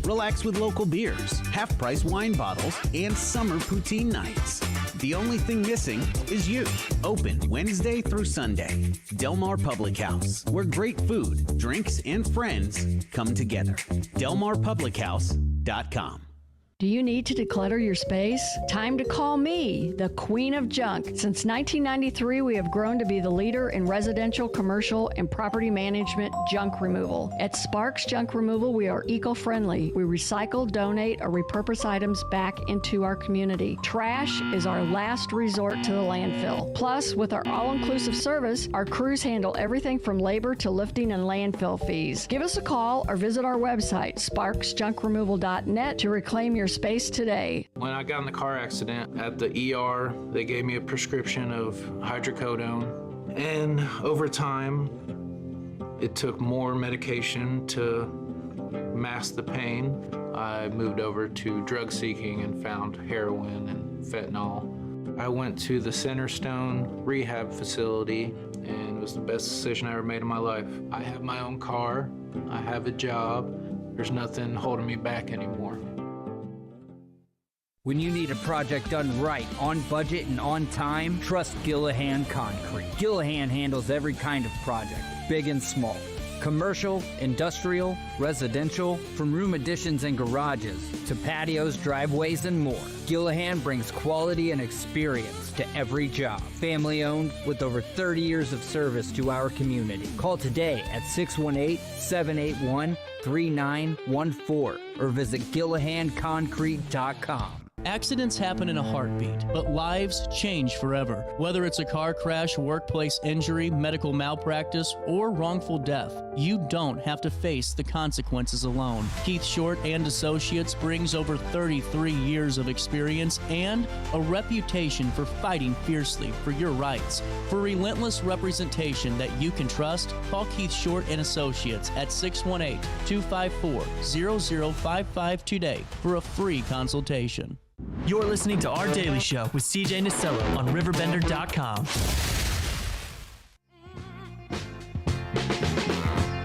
Relax with local beers, half-price wine bottles, and summer poutine nights. The only thing missing is you. Open Wednesday through Sunday. Del Mar Public House, where great food, drinks, and friends come together. DelMarPublicHouse.com. Do you need to declutter your space? Time to call me, the Queen of Junk. Since 1993, we have grown to be the leader in residential, commercial, and property management junk removal. At Sparks Junk Removal, we are eco-friendly. We recycle, donate, or repurpose items back into our community. Trash is our last resort to the landfill. Plus, with our all-inclusive service, our crews handle everything from labor to lifting and landfill fees. Give us a call or visit our website, sparksjunkremoval.net, to reclaim your space today. When I got in the car accident at the ER, they gave me a prescription of hydrocodone. And over time, it took more medication to mask the pain. I moved over to drug seeking and found heroin and fentanyl. I went to the Centerstone rehab facility, and it was the best decision I ever made in my life. I have my own car, I have a job, there's nothing holding me back anymore. When you need a project done right, on budget and on time, trust Gillahan Concrete. Gillahan handles every kind of project, big and small. Commercial, industrial, residential, from room additions and garages to patios, driveways, and more. Gillahan brings quality and experience to every job. Family owned with over 30 years of service to our community. Call today at 618-781-3914 or visit GillahanConcrete.com. Accidents happen in a heartbeat, but lives change forever. Whether it's a car crash, workplace injury, medical malpractice, or wrongful death, you don't have to face the consequences alone. Keith Short and Associates brings over 33 years of experience and a reputation for fighting fiercely for your rights. For relentless representation that you can trust, call Keith Short and Associates at 618-254-0055 today for a free consultation. You're listening to Our Daily Show with CJ Nasello on RiverBender.com.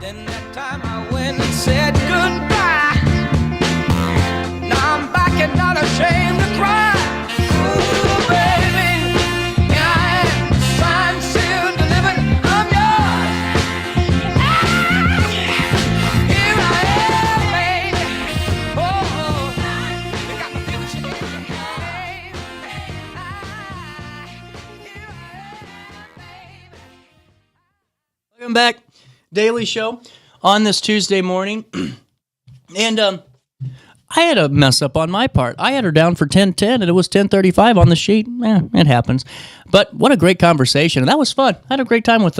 Then that time I went and said goodbye. Now I'm back and not ashamed to cry. Ooh, baby, here I am, signed, sealed, delivered, I'm yours. Here I am, baby. Oh, you got me feeling shaky. Welcome back. Daily Show on this Tuesday morning. And I had a mess up on my part. I had her down for 10:10 and it was 10:35 on the sheet. It happens. But what a great conversation. And that was fun. I had a great time with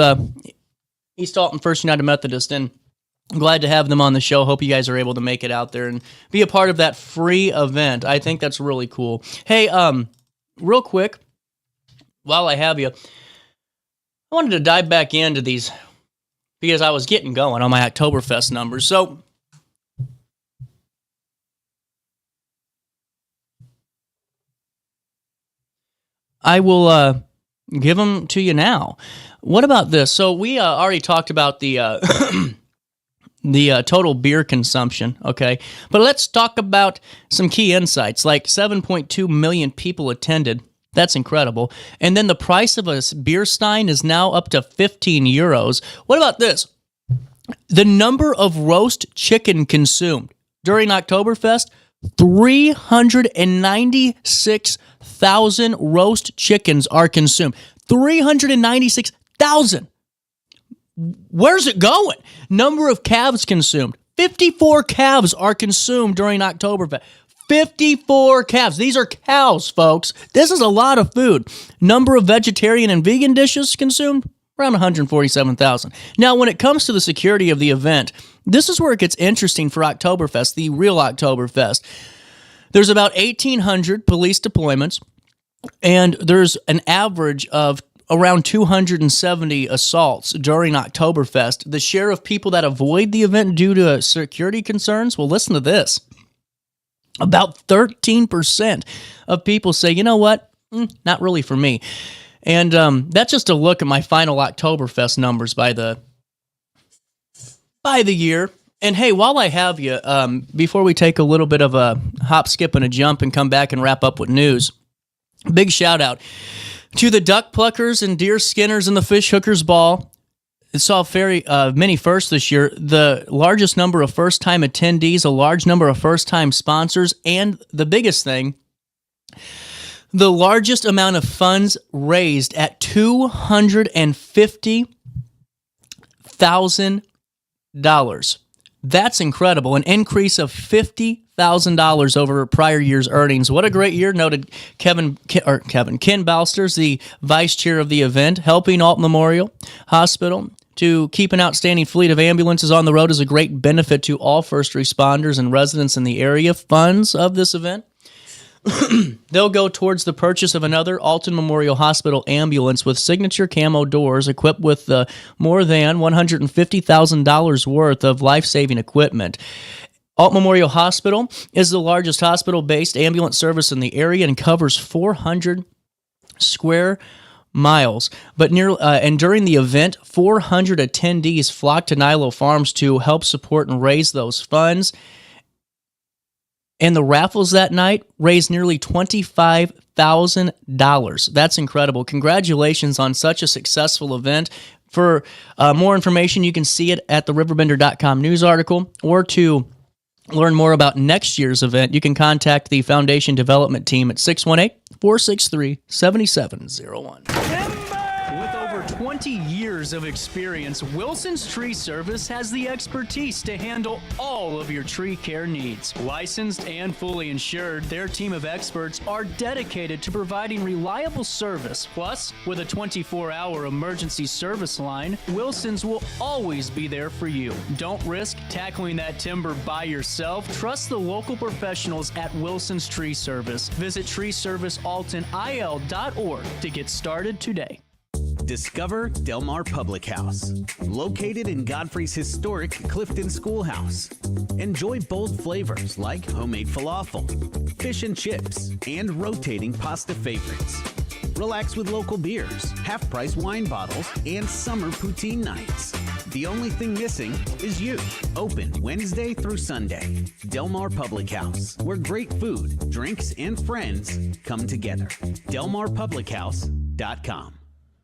East Alton First United Methodist, and I'm glad to have them on the show. Hope you guys are able to make it out there and be a part of that free event. I think that's really cool. Hey, real quick, while I have you, I wanted to dive back into these because I was getting going on my Oktoberfest numbers. So I will give them to you now. What about this? So we already talked about the the total beer consumption, okay? But let's talk about some key insights. Like 7.2 million people attended. That's incredible. And then the price of a beer stein is now up to 15 euros. What about this? The number of roast chicken consumed during Oktoberfest, 396,000 roast chickens are consumed. 396,000. Where's it going? Number of calves consumed. 54 calves are consumed during Oktoberfest. 54 calves. These are cows, folks. This is a lot of food. Number of vegetarian and vegan dishes consumed, around 147,000. Now, when it comes to the security of the event, this is where it gets interesting for Oktoberfest, the real Oktoberfest. There's about 1,800 police deployments, and there's an average of around 270 assaults during Oktoberfest. The share of people that avoid the event due to security concerns, well, listen to this. About 13% of people say, you know what, not really for me. And that's just a look at my final Oktoberfest numbers by the year. And hey, while I have you, before we take a little bit of a hop, skip, and a jump and come back and wrap up with news, big shout out to the duck pluckers and deer skinners and the fish hookers ball. It saw very many firsts this year. The largest number of first-time attendees, a large number of first-time sponsors, and the biggest thing, the largest amount of funds raised at $250,000. That's incredible. An increase of $50,000 over prior year's earnings. What a great year, noted Ken Balsters, the vice chair of the event. Helping Alton Memorial Hospital to keep an outstanding fleet of ambulances on the road is a great benefit to all first responders and residents in the area. Funds of this event, they'll go towards the purchase of another Alton Memorial Hospital ambulance with signature camo doors equipped with more than $150,000 worth of life-saving equipment. Alton Memorial Hospital is the largest hospital-based ambulance service in the area and covers 400 square miles. But and during the event, 400 attendees flocked to Nilo Farms to help support and raise those funds. And the raffles that night raised nearly $25,000. That's incredible. Congratulations on such a successful event. For more information, you can see it at the RiverBender.com news article, or to learn more about next year's event, you can contact the Foundation Development Team at 618-463-7701. With over 20 years of experience, Wilson's Tree Service has the expertise to handle all of your tree care needs. Licensed and fully insured, their team of experts are dedicated to providing reliable service. Plus, with a 24-hour emergency service line, Wilson's will always be there for you. Don't risk tackling that timber by yourself. Trust the local professionals at Wilson's Tree Service. Visit treeservicealtonil.org to get started today. Discover Del Mar Public House, located in Godfrey's historic Clifton Schoolhouse. Enjoy bold flavors like homemade falafel, fish and chips, and rotating pasta favorites. Relax with local beers, half-price wine bottles, and summer poutine nights. The only thing missing is you. Open Wednesday through Sunday. Del Mar Public House, where great food, drinks, and friends come together. DelMarPublicHouse.com.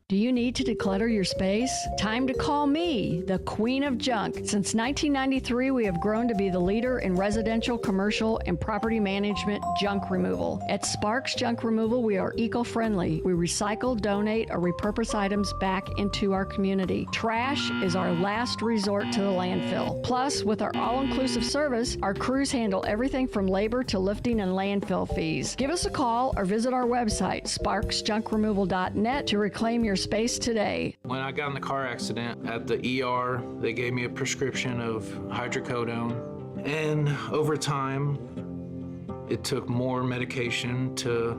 Do you need to declutter your space? Time to call me, the Queen of Junk. Since 1993, we have grown to be the leader in residential, commercial, and property management junk removal. At Sparks Junk Removal, we are eco-friendly. We recycle, donate, or repurpose items back into our community. Trash is our last resort to the landfill. Plus, with our all-inclusive service, our crews handle everything from labor to lifting and landfill fees. Give us a call or visit our website, sparksjunkremoval.net, to reclaim your space today. When I got in the car accident at the ER, they gave me a prescription of hydrocodone. And over time, it took more medication to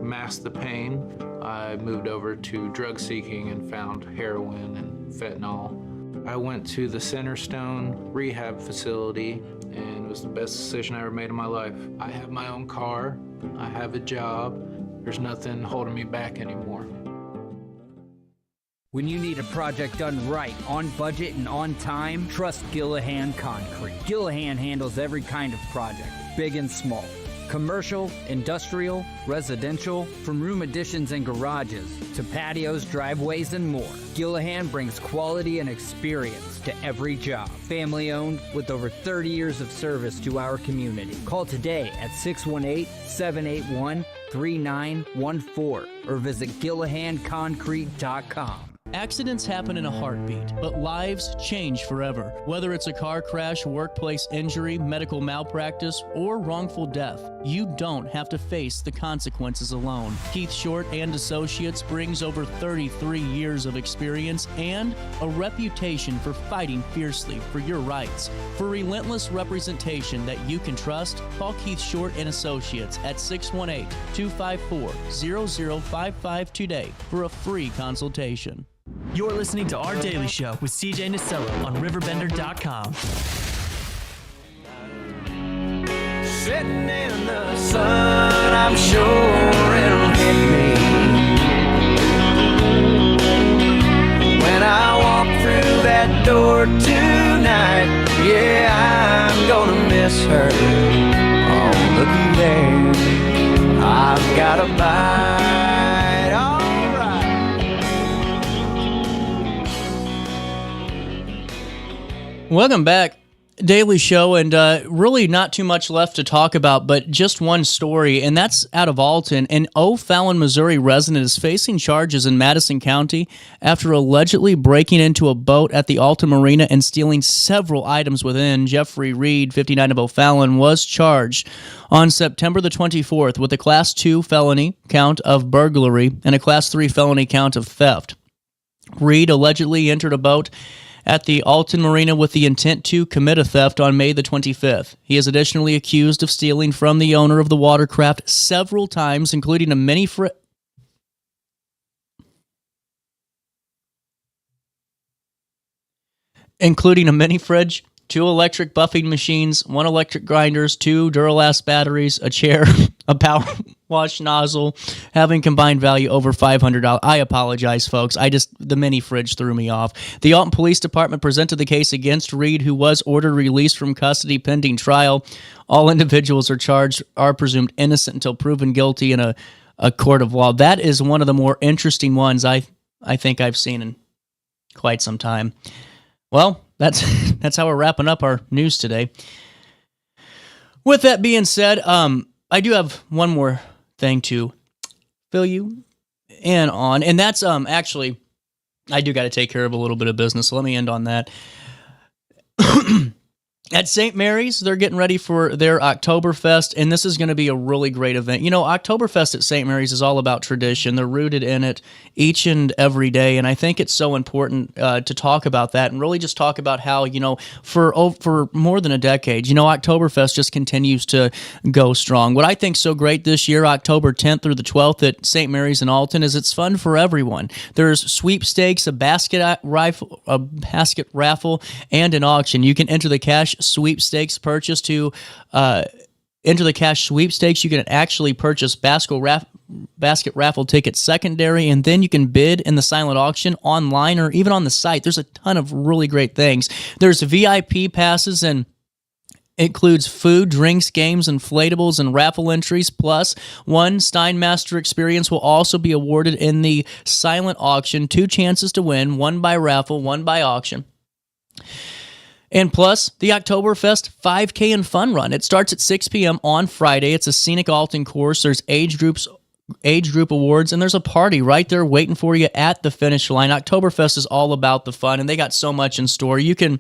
mask the pain. I moved over to drug seeking and found heroin and fentanyl. I went to the Centerstone rehab facility, and it was the best decision I ever made in my life. I have my own car, I have a job, there's nothing holding me back anymore. When you need a project done right, on budget and on time, trust Gillahan Concrete. Gillahan handles every kind of project, big and small. Commercial, industrial, residential, from room additions and garages to patios, driveways, and more. Gillahan brings quality and experience to every job. Family owned with over 30 years of service to our community. Call today at 618-781-3914 or visit GillahanConcrete.com. Accidents happen in a heartbeat, but lives change forever. Whether it's a car crash, workplace injury, medical malpractice, or wrongful death, you don't have to face the consequences alone. Keith Short and Associates brings over 33 years of experience and a reputation for fighting fiercely for your rights. For relentless representation that you can trust, call Keith Short and Associates at 618-254-0055 today for a free consultation. You're listening to Our Daily Show with CJ Nasello on RiverBender.com. Sitting in the sun, I'm sure it'll hit me when I walk through that door tonight. Yeah, I'm gonna miss her. Oh, looky there, I've got a bite. Welcome back. Daily Show, and really not too much left to talk about, but just one story, and that's out of Alton. An O'Fallon, Missouri resident is facing charges in Madison County after allegedly breaking into a boat at the Alton Marina and stealing several items within. Jeffrey Reed, 59 of O'Fallon, was charged on September the 24th with a Class 2 felony count of burglary and a Class 3 felony count of theft. Reed allegedly entered a boat at the Alton Marina with the intent to commit a theft on May the 25th. He is additionally accused of stealing from the owner of the watercraft several times, including a mini fridge, 2 electric buffing machines, 1 electric grinders, 2 Duralast batteries, a chair, a power wash nozzle, having combined value over $500. I apologize, folks. The mini fridge threw me off. The Alton Police Department presented the case against Reed, who was ordered released from custody pending trial. All individuals are presumed innocent until proven guilty in a court of law. That is one of the more interesting ones I think I've seen in quite some time. Well, that's how we're wrapping up our news today. With that being said, I do have one more thing to fill you in on, and that's actually, I do got to take care of a little bit of business, so let me end on that. At St. Mary's, they're getting ready for their Oktoberfest, and this is going to be a really great event. You know, Oktoberfest at St. Mary's is all about tradition. They're rooted in it each and every day, and I think it's so important to talk about that and really just talk about how, for more than a decade, Oktoberfest just continues to go strong. What I think's so great this year, October 10th through the 12th at St. Mary's in Alton, is it's fun for everyone. There's sweepstakes, a basket raffle, and an auction. You can enter the cash sweepstakes purchase to enter the cash sweepstakes. You can actually purchase basket raffle tickets secondary, and then you can bid in the silent auction online or even on the site. There's a ton of really great things. There's VIP passes, and includes food, drinks, games, inflatables, and raffle entries. Plus, one Steinmaster experience will also be awarded in the silent auction. 2 chances to win, one by raffle, one by auction. And plus, the Oktoberfest 5K and Fun Run. It starts at 6 p.m. on Friday. It's a scenic Alton course. There's age group awards, and there's a party right there waiting for you at the finish line. Oktoberfest is all about the fun, and they got so much in store. You can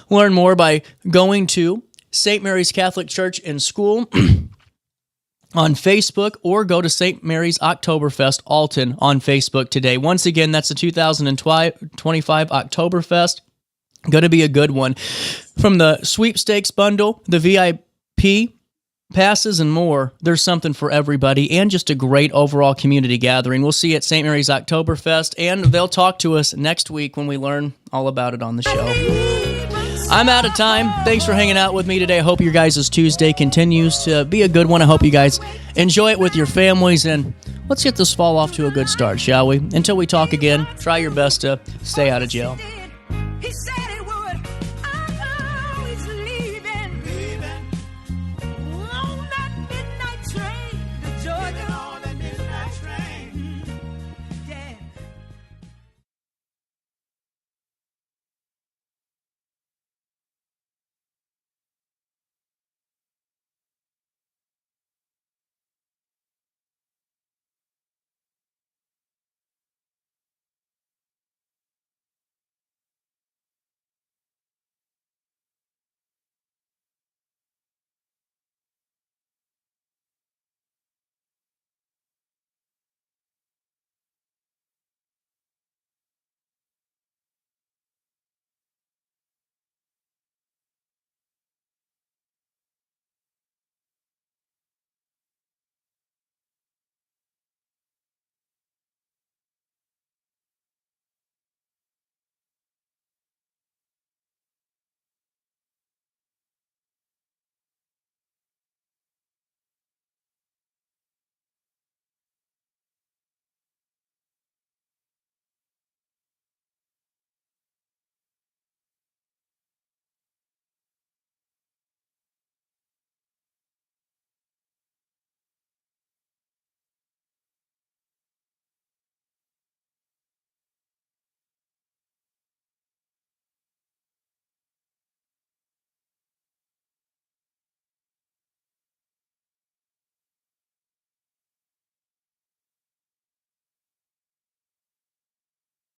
learn more by going to St. Mary's Catholic Church and School on Facebook, or go to St. Mary's Oktoberfest Alton on Facebook today. Once again, that's the 2025 Oktoberfest. Going to be a good one. From the sweepstakes bundle, the VIP passes, and more, there's something for everybody, and just a great overall community gathering. We'll see you at St. Mary's Oktoberfest, and they'll talk to us next week when we learn all about it on the show. I'm out of time. Thanks for hanging out with me today. I hope your guys' Tuesday continues to be a good one. I hope you guys enjoy it with your families, and let's get this fall off to a good start, shall we? Until we talk again, try your best to stay out of jail. He said